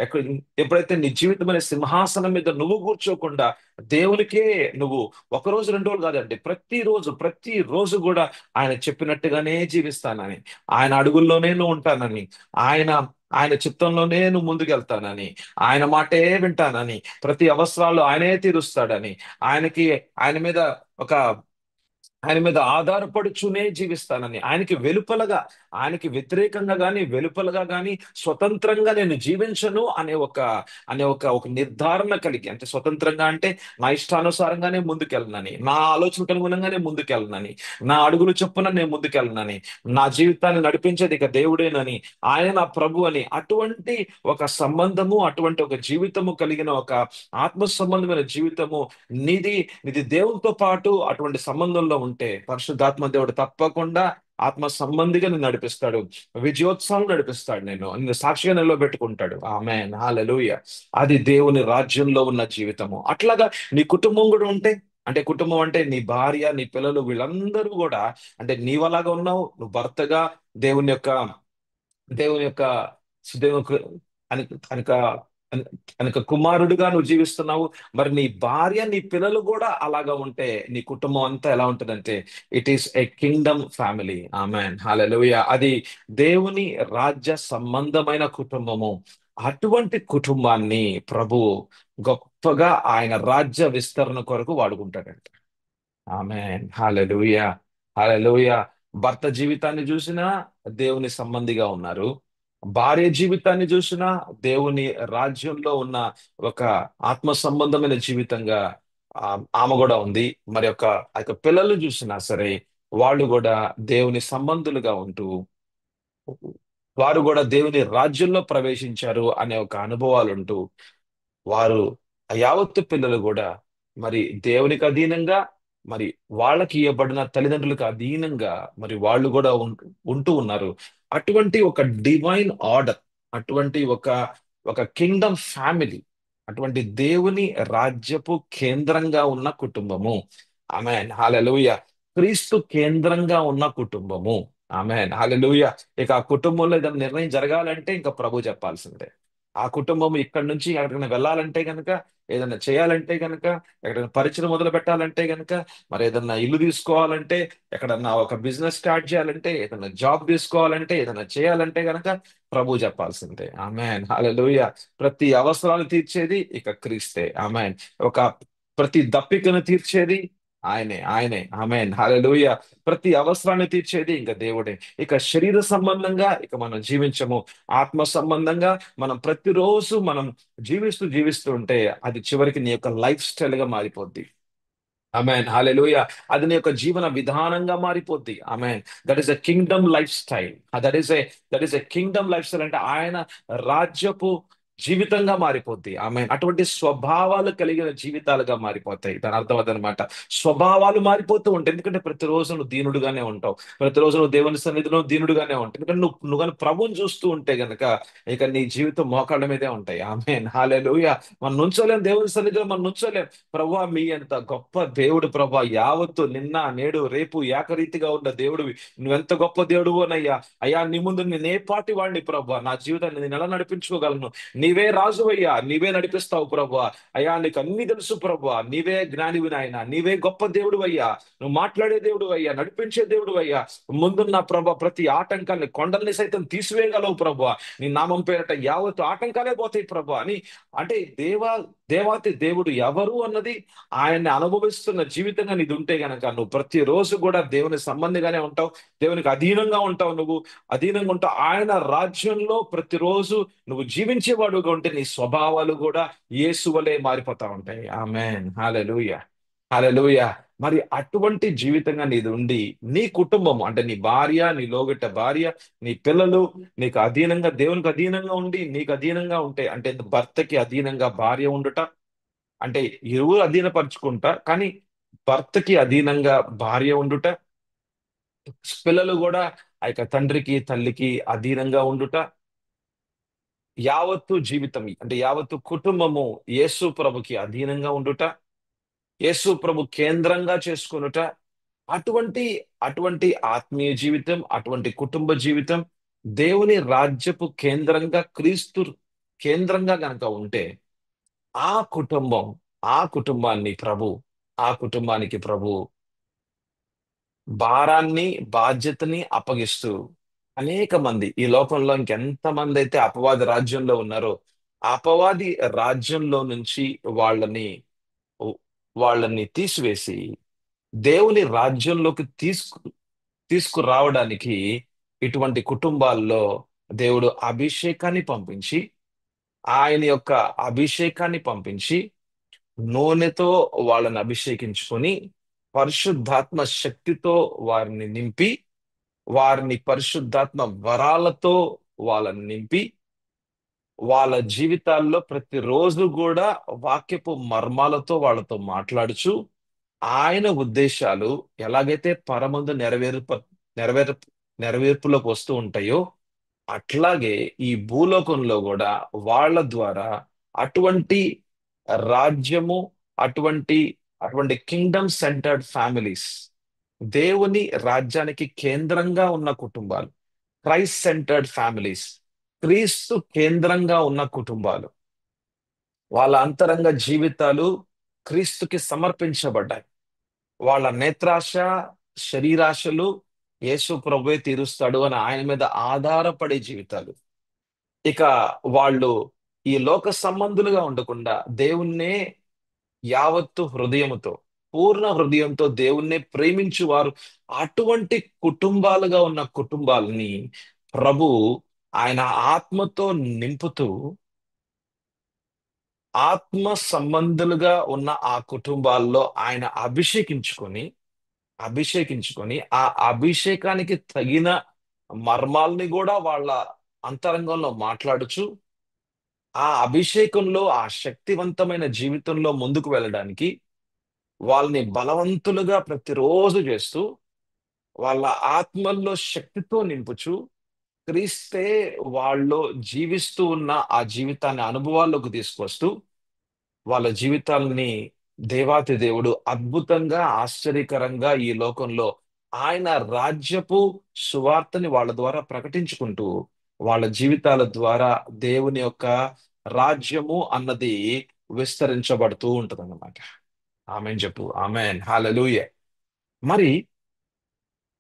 S1: ఎక్కడ ఎప్పుడైతే నీ జీవితం అనే సింహాసనం మీద నువ్వు కూర్చోకుండా దేవునికే నువ్వు ఒక రోజు 2 రోజులు కాదండి, ప్రతిరోజు కూడా ఆయన చెప్పినట్టుగానే జీవిస్తానని, ఆయన అడుగుల్లోనే నువ్వు ఉంటానని, ఆయన ఆయన చిత్తంలోనే నువ్వు ముందుకెళ్తానని, ఆయన మాటే వింటానని, ప్రతి అవసరాలు ఆయనే తీరుస్తాడని, ఆయనకి ఆయన మీద ఒక ఆయన మీద ఆధారపడుచూనే జీవిస్తానని, ఆయనకి వ్యతిరేకంగా గాని వెలుపలగా గాని స్వతంత్రంగా నేను జీవించను అనే ఒక నిర్ధారణ కలిగి, అంటే స్వతంత్రంగా అంటే నా ఇష్టానుసారంగానే ముందుకెళ్ళనని, నా ఆలోచనకు అనుగుణంగానే ముందుకెళ్ళనని, నా అడుగులు చొప్పున నేను ముందుకెళ్ళనని, నా జీవితాన్ని నడిపించేది ఇక దేవుడేనని, ఆయన నా ప్రభు అని, అటువంటి ఒక సంబంధము, అటువంటి ఒక జీవితము కలిగిన ఒక ఆత్మ సంబంధమైన జీవితము నీది నీది దేవునితో పాటు అటువంటి సంబంధంలో ఉంటే పరిశుద్ధాత్మ దేవుడు తప్పకుండా ఆత్మ సంబంధిగా నేను నడిపిస్తాడు. విజయోత్సవం నడిపిస్తాడు. నిన్ను సాక్షిగా నిలబెట్టుకుంటాడు. ఆమేన్, హల్లెలూయా. అది దేవుని రాజ్యంలో ఉన్న జీవితము. అట్లాగా నీ కుటుంబం కూడా ఉంటే, అంటే కుటుంబం అంటే నీ భార్య, నీ పిల్లలు, వీళ్ళందరూ కూడా, అంటే నీవలాగా ఉన్నావు, నువ్వు భర్తగా దేవుని యొక్క దేవుని యొక్క దేవుని అని కనుక కనుక కుమారుడిగా నువ్వు జీవిస్తున్నావు. మరి నీ భార్య, నీ పిల్లలు కూడా అలాగా ఉంటే నీ కుటుంబం అంతా ఎలా ఉంటుందంటే, it is a kingdom family. Amen, hallelujah. అది దేవుని రాజ్య సంబంధమైన కుటుంబము. అటువంటి కుటుంబాన్ని ప్రభు గొప్పగా ఆయన రాజ్య విస్తరణ కొరకు వాడుకుంటాడంట. ఆమేన్, హల్లెలూయా, హల్లెలూయా. భర్త జీవితాన్ని చూసినా దేవుని సంబంధిగా ఉన్నారు. భార్య జీవితాన్ని చూసినా దేవుని రాజ్యంలో ఉన్న ఒక ఆత్మ సంబంధమైన జీవితంగా ఆమె కూడా ఉంది. మరి ఆ యొక్క పిల్లలు చూసినా సరే, వాళ్ళు కూడా దేవుని సంబంధులుగా ఉంటూ వారు కూడా దేవుని రాజ్యంలో ప్రవేశించారు అనే ఒక అనుభవాలు ఉంటూ, వారు ఆ యావత్తు పిల్లలు కూడా మరి దేవునికి అధీనంగా, మరి వాళ్ళకి ఇవ్వబడిన తల్లిదండ్రులకు అధీనంగా మరి వాళ్ళు కూడా ఉంటూ ఉన్నారు. అటువంటి ఒక డివైన్ ఆర్డర్, అటువంటి ఒక కింగ్డమ్ ఫ్యామిలీ, అటువంటి దేవుని రాజ్యపు కేంద్రంగా ఉన్న కుటుంబము. ఆమేన్, హల్లెలూయా. క్రీస్తు కేంద్రంగా ఉన్న కుటుంబము. ఆమేన్, హల్లెలూయా. ఇక ఆ కుటుంబంలో ఏదైనా నిర్ణయం జరగాలంటే ఇంకా ప్రభు చెప్పాల్సిందే. ఆ కుటుంబం ఇక్కడి నుంచి ఎక్కడికైనా వెళ్ళాలంటే గనక, ఏదైనా చేయాలంటే గనక, ఎక్కడైనా పరిచయం మొదలు పెట్టాలంటే గనక, మరి ఏదన్నా ఇల్లు తీసుకోవాలంటే, ఎక్కడన్నా ఒక బిజినెస్ స్టార్ట్ చేయాలంటే, ఏదైనా జాబ్ తీసుకోవాలంటే, ఏదైనా చేయాలంటే గనక ప్రభు చెప్పాల్సిందే. ఆమెన్, హల్లెలూయా. ప్రతి అవసరాలు తీర్చేది ఇక క్రీస్తే. ఆమెన్. ఒక ప్రతి దప్పికను తీర్చేది ఆయనే. ఆమెన్, హల్లెలూయా. ప్రతి అవసరాన్ని తీర్చేది ఇంకా దేవుడే. ఇక శరీర సంబంధంగా ఇక మనం జీవించము. ఆత్మ సంబంధంగా మనం ప్రతిరోజు జీవిస్తూ ఉంటే అది చివరికి నీ యొక్క లైఫ్ స్టైల్ గా మారిపోద్ది. Amen, hallelujah. అది నీ యొక్క జీవన విధానంగా మారిపోద్ది. Amen. That is a Kingdom life style. That is a Kingdom life style అంటే ఆయన రాజ్యపు జీవితంగా మారిపోద్ది. ఆమెన్. అటువంటి స్వభావాలు కలిగిన జీవితాలుగా మారిపోతాయి. దాని అర్థం అదనమాట. స్వభావాలు మారిపోతూ ఉంటాయి. ఎందుకంటే ప్రతిరోజు నువ్వు దీనుడుగానే ఉంటావు. ప్రతిరోజు నువ్వు దేవుని సన్నిధిలో దీనుడుగానే ఉంటావు. ఎందుకంటే నువ్వు కానీ ప్రభువుని చూస్తూ ఉంటే గనక ఇక నీ జీవితం మోకాళ్ళ మీదే ఉంటాయి. ఆమెన్, హల్లెలూయా. మనం నుంచోలేం, దేవుని సన్నిధిలో మనం నుంచోలేం. ప్రభా, మీ అంత గొప్ప దేవుడు ప్రభా, యావత్తు నిన్న నేడు రేపు ఏకరీతిగా ఉన్న దేవుడివి, నువ్వెంత గొప్ప దేవుడువోనయ్యా. అయ్యా, నీ ముందు నేను ఏ పాటి వాడిని ప్రభా, నా జీవితాన్ని నేను ఎలా నడిపించుకోగలను? నీవే రాజు అయ్యా, నీవే నడిపిస్తావు ప్రభా. అయ్యా, నీకు అన్ని తెలుసు ప్రభా, నీవే జ్ఞానివి నాయన, నీవే గొప్ప దేవుడు అయ్యా, నువ్వు మాట్లాడే దేవుడు అయ్యా, నడిపించే దేవుడు అయ్యా. ముందున్న ప్రభా ప్రతి ఆటంకాన్ని, కొండల్ని సైతం తీసివేయగలవు ప్రభా. నీ నామం పేరట యావత్తు ఆటంకాలే పోతాయి ప్రభా అని. అంటే దేవా, దేవాతి దేవుడు ఎవరు అన్నది ఆయన్ని అనుభవిస్తున్న జీవితంగా నీది ఉంటే గనక నువ్వు ప్రతిరోజు కూడా దేవుని సంబంధిగానే ఉంటావు. దేవునికి అధీనంగా ఉంటావు. నువ్వు అధీనంగా ఉంటావు. ఆయన రాజ్యంలో ప్రతిరోజు నువ్వు జీవించేవాడుగా ఉంటే నీ స్వభావాలు కూడా యేసు వలె మారిపోతా ఉంటాయి. ఆమేన్. హల్లెలూయా. హల్లెలూయా. మరి అటువంటి జీవితంగా నీది ఉండి నీ కుటుంబం అంటే నీ భార్య, నీ లోగట భార్య, నీ పిల్లలు నీకు అధీనంగా దేవునికి అధీనంగా ఉండి నీకు అధీనంగా ఉంటే అంటే భర్తకి అధీనంగా భార్య ఉండుట అంటే ఇరువురు అధీనపరుచుకుంటా కానీ భర్తకి అధీనంగా భార్య ఉండుట, పిల్లలు కూడా ఆ యొక్క తండ్రికి తల్లికి అధీనంగా ఉండుట, యావత్తు జీవితం అంటే యావత్తు కుటుంబము యేసు ప్రభుకి అధీనంగా ఉండుట, యేసు ప్రభు కేంద్రంగా చేసుకొనుట, అటువంటి అటువంటి ఆత్మీయ జీవితం, అటువంటి కుటుంబ జీవితం దేవుని రాజ్యపు కేంద్రంగా క్రీస్తు కేంద్రంగా గనక ఉంటే ఆ కుటుంబం ఆ కుటుంబాన్ని ప్రభు ఆ కుటుంబానికి ప్రభు భారాన్ని బాధ్యతని అప్పగిస్తూ అనేక మంది ఈ లోకంలో ఇంకెంత మంది అయితే అపవాది రాజ్యంలో ఉన్నారో ఆ అపవాది రాజ్యంలో నుంచి వాళ్ళని వాళ్ళని తీసివేసి దేవుని రాజ్యంలోకి తీసుకురావడానికి ఇటువంటి కుటుంబాల్లో దేవుడు అభిషేకాన్ని పంపించి ఆయన యొక్క అభిషేకాన్ని పంపించి నూనెతో వాళ్ళని అభిషేకించుకొని పరిశుద్ధాత్మ శక్తితో వారిని నింపి వారిని పరిశుద్ధాత్మ వరాలతో వాళ్ళని నింపి వాళ్ళ జీవితాల్లో ప్రతిరోజు కూడా వాక్యపు మర్మాలతో వాళ్ళతో మాట్లాడుచు ఆయన ఉద్దేశాలు ఎలాగైతే పరమందు నెరవేరు నెరవేర్పులోకి వస్తూ ఉంటాయో అట్లాగే ఈ భూలోకంలో కూడా వాళ్ళ ద్వారా అటువంటి రాజ్యము అటువంటి అటువంటి కింగ్డమ్ సెంటర్డ్ ఫ్యామిలీస్ దేవుని రాజ్యానికి కేంద్రంగా ఉన్న కుటుంబాలు క్రైస్ట్ సెంటర్డ్ ఫ్యామిలీస్ క్రీస్తు కేంద్రంగా ఉన్న కుటుంబాలు వాళ్ళ అంతరంగ జీవితాలు క్రీస్తుకి సమర్పించబడ్డాయి. వాళ్ళ నేత్రాశ శరీరాశలు యేసు ప్రభువే తీరుస్తాడు అని ఆయన మీద ఆధారపడే జీవితాలు. ఇక వాళ్ళు ఈ లోక సంబంధులుగా ఉండకుండా దేవుణ్ణే యావత్తు హృదయముతో పూర్ణ హృదయంతో దేవుణ్ణి ప్రేమించువారు అటువంటి కుటుంబాలుగా ఉన్న కుటుంబాలని ప్రభు ఆయన ఆత్మతో నింపుతూ ఆత్మ సంబంధులుగా ఉన్న ఆ కుటుంబాల్లో ఆయన అభిషేకించుకొని ఆ అభిషేకానికి తగిన మర్మాల్ని కూడా వాళ్ళ అంతరంగంలో మాట్లాడుచు ఆ అభిషేకంలో ఆ శక్తివంతమైన జీవితంలో ముందుకు వెళ్ళడానికి వాళ్ళని బలవంతులుగా ప్రతిరోజు చేస్తూ వాళ్ళ ఆత్మల్లో శక్తితో నింపుచు క్రీస్తే వాళ్ళు జీవిస్తూ ఉన్న ఆ జీవితాన్ని అనుభవాల్లోకి తీసుకొస్తూ వాళ్ళ జీవితాలని దేవాతి దేవుడు అద్భుతంగా ఆశ్చర్యకరంగా ఈ లోకంలో ఆయన రాజ్యపు సువార్తని వాళ్ళ ద్వారా ప్రకటించుకుంటూ వాళ్ళ జీవితాల ద్వారా దేవుని యొక్క రాజ్యము అన్నది విస్తరించబడుతూ ఉంటదన్నమాట. ఆమెన్ చెప్పు. ఆమెన్. హల్లెలూయా. మరి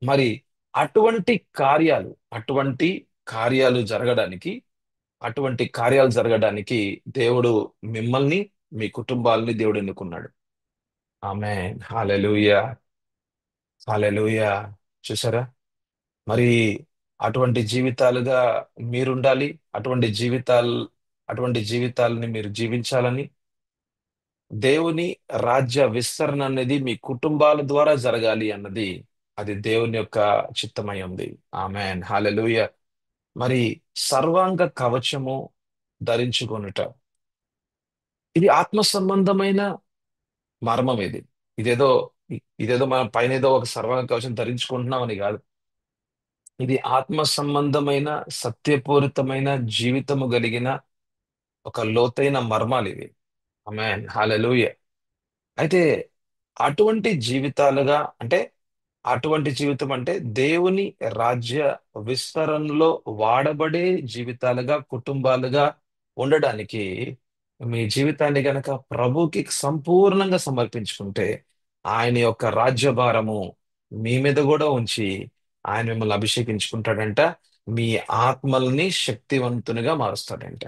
S1: మరి అటువంటి కార్యాలు అటువంటి కార్యాలు జరగడానికి అటువంటి కార్యాలు జరగడానికి దేవుడు మిమ్మల్ని మీ కుటుంబాలని దేవుడు ఎన్నుకున్నాడు. ఆమేన్. హల్లెలూయా. హల్లెలూయా. చూసారా మరి అటువంటి జీవితాలుగా మీరుండాలి. అటువంటి అటువంటి జీవితాలని మీరు జీవించాలని దేవుని రాజ్య విస్తరణ అనేది మీ కుటుంబాల ద్వారా జరగాలి అన్నది అది దేవుని యొక్క చిత్తమై ఉంది. ఆమేన్. హల్లెలూయా. మరి సర్వాంగ కవచము ధరించుకొనుట ఇది ఆత్మ సంబంధమైన మర్మం ఇది. ఇదేదో ఇదేదో మనం పైన ఏదో ఒక సర్వాంగ కవచం ధరించుకుంటున్నామని కాదు. ఇది ఆత్మ సంబంధమైన సత్యపూరితమైన జీవితము కలిగిన ఒక లోతైన మర్మాలు ఇవి. ఆమేన్. హల్లెలూయా. అయితే అటువంటి జీవితాలుగా అంటే అటువంటి జీవితం అంటే దేవుని రాజ్య విస్తరణలో వాడబడే జీవితాలుగా కుటుంబాలుగా ఉండడానికి మీ జీవితాన్ని గనక ప్రభుకి సంపూర్ణంగా సమర్పించుకుంటే ఆయన యొక్క రాజ్యభారము మీ మీద కూడా ఉంచి ఆయన మిమ్మల్ని అభిషేకించుకుంటాడంట. మీ ఆత్మల్ని శక్తివంతునిగా మారుస్తాడంట.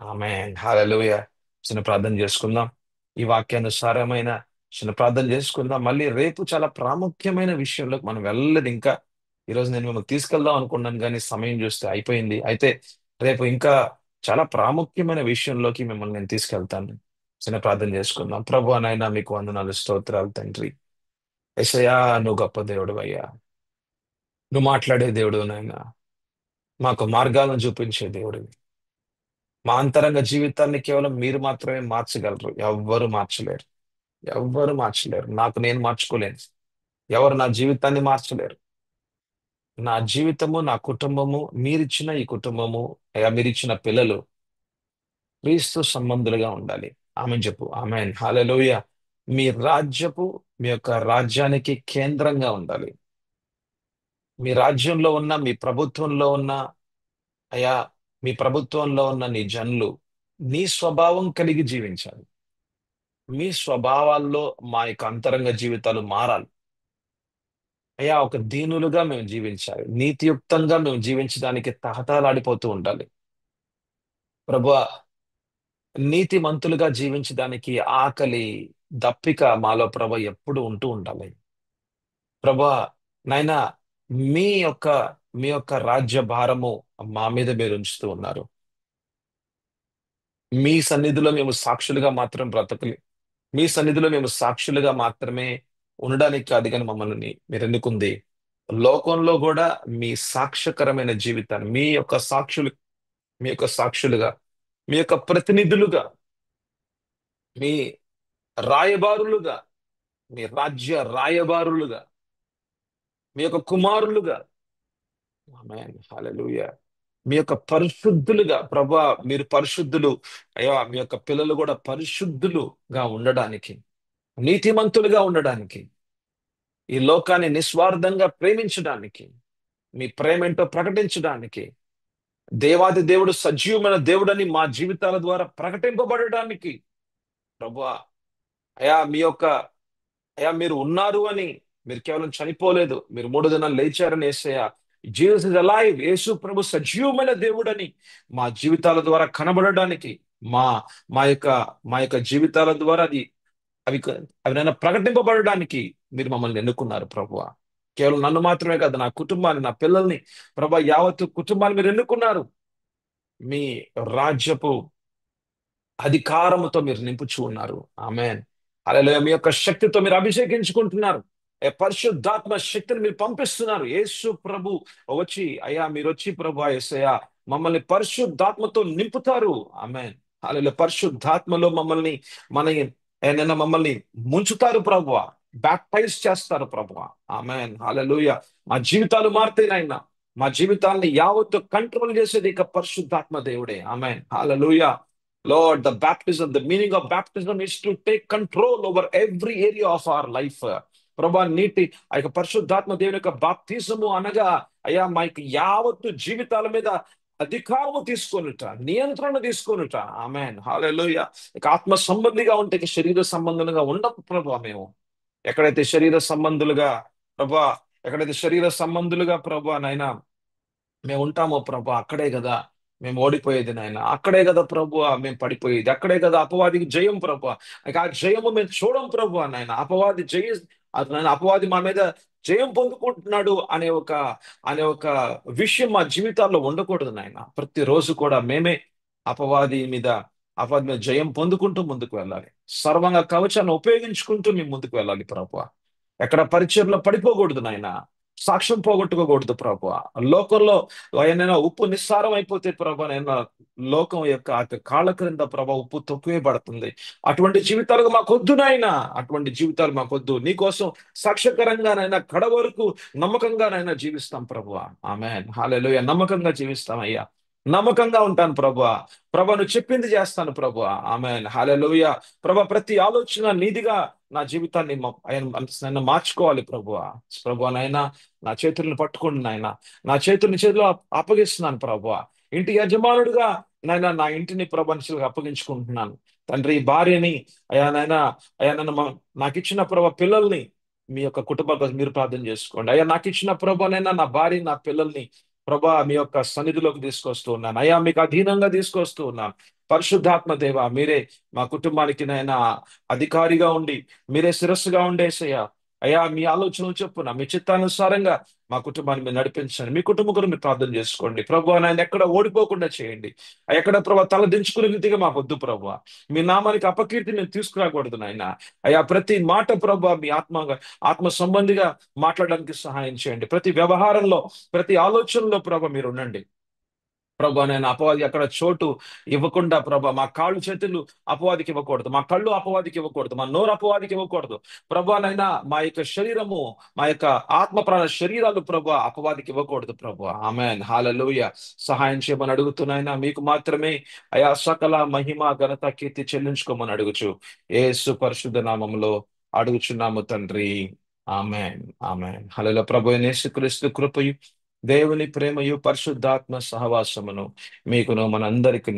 S1: ఆమేన్. హల్లెలూయా. చిన్న ప్రార్థన చేసుకుందాం. ఈ వాక్యానుసారమైన చిన్న ప్రార్థన చేసుకుందాం. మళ్ళీ రేపు చాలా ప్రాముఖ్యమైన విషయంలోకి మనం వెళ్ళలేదు ఇంకా. ఈరోజు నేను మిమ్మల్ని తీసుకెళ్దాం అనుకున్నాను, కానీ సమయం చూస్తే అయిపోయింది. అయితే రేపు ఇంకా చాలా ప్రాముఖ్యమైన విషయంలోకి మిమ్మల్ని నేను తీసుకెళ్తాను. చిన్న ప్రార్థన చేసుకుందాం. ప్రభు నాయనా, మీకు వందనాలు, స్తోత్రాలు తండ్రి. యేసయ్యా, నువ్వు గొప్ప దేవుడు అయ్యా. నువ్వు మాట్లాడే దేవుడు నాయనా, మాకు మార్గాలను చూపించే దేవుడు. మా అంతరంగ జీవితాన్ని కేవలం మీరు మాత్రమే మార్చగలరు. ఎవ్వరు మార్చలేరు. ఎవ్వరు మార్చలేరు. నాకు నేను మార్చుకోలేను. ఎవరు నా జీవితాన్ని మార్చలేరు. నా జీవితము, నా కుటుంబము, మీరిచ్చిన ఈ కుటుంబము, అయ్యా మీరిచ్చిన పిల్లలు క్రీస్తు సంబంధులుగా ఉండాలి. ఆమెన్ చెప్పు. ఆమెన్. హల్లెలూయా. మీ రాజ్యపు, మీ యొక్క రాజ్యానికి కేంద్రంగా ఉండాలి. మీ రాజ్యంలో ఉన్న, మీ ప్రభుత్వంలో ఉన్న, అయ్యా మీ ప్రభుత్వంలో ఉన్న నీ జనులు నీ స్వభావం కలిగి జీవించాలి. మీ స్వభావాల్లో మా యొక్క అంతరంగ జీవితాలు మారాలి. అయ్యా, ఒక దీనులుగా మేము జీవించాలి. నీతియుక్తంగా మేము జీవించడానికి తహతహలాడిపోతూ ఉండాలి. ప్రభువా, నీతిమంతులుగా జీవించడానికి ఆకలి, దప్పిక మాలో ఎప్పుడు ఉంటూ ఉండాలి. ప్రభువా నాయనా, మీ యొక్క మీ యొక్క రాజ్య భారము మా మీద మీరు ఉంచుతూ ఉన్నారు. మీ సన్నిధిలో మేము సాక్షులుగా మాత్రం బ్రతకలి. మీ సన్నిధిలో మేము సాక్షులుగా మాత్రమే ఉండడానికి కాదు, కానీ మమ్మల్ని మీరు ఎన్నుకుంది లోకంలో కూడా మీ సాక్ష్యకరమైన జీవితాన్ని, మీ యొక్క సాక్షులుగా, మీ యొక్క ప్రతినిధులుగా, మీ రాయబారులుగా, మీ రాజ్య రాయబారులుగా, మీ యొక్క కుమారులుగా, ఆమేన్, హల్లెలూయా, మీ యొక్క పరిశుద్ధులుగా. ప్రభా, మీరు పరిశుద్ధులు. అయ్యా, మీ యొక్క పిల్లలు కూడా పరిశుద్ధులుగా ఉండడానికి, నీతిమంతులుగా ఉండడానికి, ఈ లోకాన్ని నిస్వార్థంగా ప్రేమించడానికి, మీ ప్రేమేంటో ప్రకటించడానికి, దేవాది దేవుడు సజీవమైన దేవుడని మా జీవితాల ద్వారా ప్రకటింపబడడానికి. ప్రభువా అయా మీ యొక్క అయా మీరు ఉన్నారు అని, మీరు కేవలం చనిపోలేదు, మీరు 3 దినాలు లేచారని యేసయ్య, జీసస్ ఇస్ అలైవ్, యేసు ప్రభు సజీవమైన దేవుడని మా జీవితాల ద్వారా కనబడడానికి, మా మా యొక్క మా యొక్క జీవితాల ద్వారా అవి అవి నన్ను ప్రకటింపబడడానికి మీరు మమ్మల్ని ఎన్నుకున్నారు ప్రభువా. కేవలం నన్ను మాత్రమే కాదు, నా కుటుంబాన్ని, నా పిల్లల్ని, ప్రభా యావత్తు కుటుంబాన్ని మీరు ఎన్నుకున్నారు. మీ రాజ్యపు అధికారముతో మీరు నింపుచూ ఉన్నారు. ఆమేన్. హల్లెలూయా. మీ యొక్క శక్తితో మీరు అభిషేకించుకుంటున్నారు. పరిశుద్ధాత్మ శక్తిని మీరు పంపిస్తున్నారు. యేసు ప్రభు వచ్చి, అయ్యా మీరు వచ్చి ప్రభు యేసయ్యా మమ్మల్ని పరిశుద్ధాత్మతో నింపుతారు. ఆమేన్. హల్లెలూయా. పరిశుద్ధాత్మలో మన ఏదైనా మమ్మల్ని ముంచుతారు ప్రభువా. బ్యాప్టైజ్ చేస్తారు ప్రభువా. ఆమేన్. హల్లెలూయా. మా జీవితాలు మారుతాయి నాయన. మా జీవితాల్ని యావత్తు కంట్రోల్ చేసేది ఇక పరిశుద్ధాత్మ దేవుడే. ఆమేన్. హల్లెలూయా. Lord, the baptism, the meaning of baptism is to take control over every area of our life. ప్రభా, ఆ యొక్క పరిశుద్ధాత్మ దేవుని యొక్క బాప్తిజము అనగా, అయ్యా మా యొక్క యావత్తు జీవితాల మీద అధికారము తీసుకొనుట, నియంత్రణ తీసుకొనుట. ఆమేన్. హల్లెలూయా. ఇక ఆత్మ సంబంధిగా ఉంటే ఇక శరీర సంబంధంగా ఉండము ప్రభా. మేము ఎక్కడైతే శరీర సంబంధులుగా ప్రభా, ఎక్కడైతే శరీర సంబంధులుగా ప్రభా నాయనా మేము ఉంటామో ప్రభు, అక్కడే కదా మేము ఓడిపోయేది నాయన. అక్కడే కదా ప్రభు మేము పడిపోయేది. అక్కడే కదా అపవాదికి జయం ప్రభు. ఇక ఆ జయము మేము చూడం ప్రభు నాయన. అపవాది మా మీద జయం పొందుకుంటున్నాడు అనే ఒక విషయం మా జీవితాల్లో ఉండకూడదు నాయన. ప్రతిరోజు కూడా మేమే అపవాది మీద జయం పొందుకుంటూ ముందుకు వెళ్ళాలి. సర్వంగా కవచాన్ని ఉపయోగించుకుంటూ మేము ముందుకు వెళ్ళాలి ప్రభు. ఎక్కడ పరిచయంలో పడిపోకూడదు నాయన. సాక్ష్యం పోగొట్టుకోకూడదు ప్రభు. లోకంలో ఏమైనా ఉప్పు నిస్సారం అయిపోతే ప్రభు నేను లోకం యొక్క ఆ కాళ్ళ క్రింద ప్రభు ఉప్పు తొక్కువే పడుతుంది. అటువంటి జీవితాలకు మాకొద్దు నాయనా. అటువంటి జీవితాలు మాకొద్దు. నీకోసం సాక్ష్యకరంగానైనా కడ వరకు నమ్మకంగానైనా జీవిస్తాం ప్రభు. ఆమేన్. హల్లెలూయా. నమ్మకంగా జీవిస్తాం అయ్యా. నమ్మకంగా ఉంటాను ప్రభు. ప్రభు నువ్వు చెప్పింది చేస్తాను ప్రభు. ఆమేన్. హల్లెలూయా. ప్రభు, ప్రతి ఆలోచన నీదిగా నా జీవితాన్ని నన్ను మార్చుకోవాలి ప్రభు. ప్రభు నాయనా, నా చేతులను పట్టుకోండి నాయన. నా చేతిలో అప్పగిస్తున్నాను ప్రభు. ఇంటి యజమానుడిగా నాయన నా ఇంటిని ప్రపంచాలకు అప్పగించుకుంటున్నాను తండ్రి. భార్యని అయా నాయన, అయా నాకు ఇచ్చిన ప్రభు పిల్లల్ని మీ యొక్క కుటుంబ మీరు ప్రార్థన చేసుకోండి. అయ్యా నాకు ఇచ్చిన ప్రభానైనా నా భార్య, నా పిల్లల్ని ప్రభా మీ యొక్క సన్నిధిలోకి తీసుకొస్తూ ఉన్నాను. అయ్యా మీకు అధీనంగా తీసుకొస్తూ ఉన్నాను. పరిశుద్ధాత్మ దేవ మీరే మా కుటుంబానికి నైనా అధికారిగా ఉండి, మీరే శిరస్సుగా ఉండేసయ్యా. అయ్యా మీ ఆలోచన చొప్పున మీ చిత్తానుసారంగా మా కుటుంబాన్ని మీరు నడిపించండి. మీ కుటుంబం కూడా మీరు ప్రార్థన చేసుకోండి ప్రభు. ఆయన ఎక్కడ ఓడిపోకుండా చేయండి. ఎక్కడ ప్రభు తల దించుకునే రీతిగా మాకు వద్దు ప్రభు. మీ నామానికి అపకీర్తి మేము తీసుకురాకూడదు నాయన. అయ్యా ప్రతి మాట ప్రభు మీ ఆత్మ సంబంధిగా మాట్లాడడానికి సహాయం చేయండి. ప్రతి వ్యవహారంలో, ప్రతి ఆలోచనలో ప్రభు మీరు ఉండండి. ప్రభా నేను అపవాది అక్కడ చోటు ఇవ్వకుండా ప్రభా మా కాళ్ళు చేతులు అపవాదికి ఇవ్వకూడదు, మా కళ్ళు అపవాదికి ఇవ్వకూడదు, మా నోరు అపవాదికి ఇవ్వకూడదు ప్రభానైనా. మా యొక్క శరీరము, మా యొక్క ఆత్మ ప్రాణ శరీరాలు ప్రభా అపవాదికి ఇవ్వకూడదు ప్రభా. ఆమేన్ హల్లెలూయా. సహాయం చేయమని అడుగుతున్నాయినా మీకు మాత్రమే అయా సకల మహిమ ఘనత కీర్తి చెల్లించుకోమని అడుగుచు యేసు పరిశుద్ధ నామములో అడుగుచున్నాము తండ్రి. ఆమేన్ ఆమేన్ హల్లెలూయా. ప్రభు అయిన యేసుక్రీస్తు కృపయు, దేవుని ప్రేమయు, పరిశుద్ధాత్మ సహవాసమును మీకును మనందరికి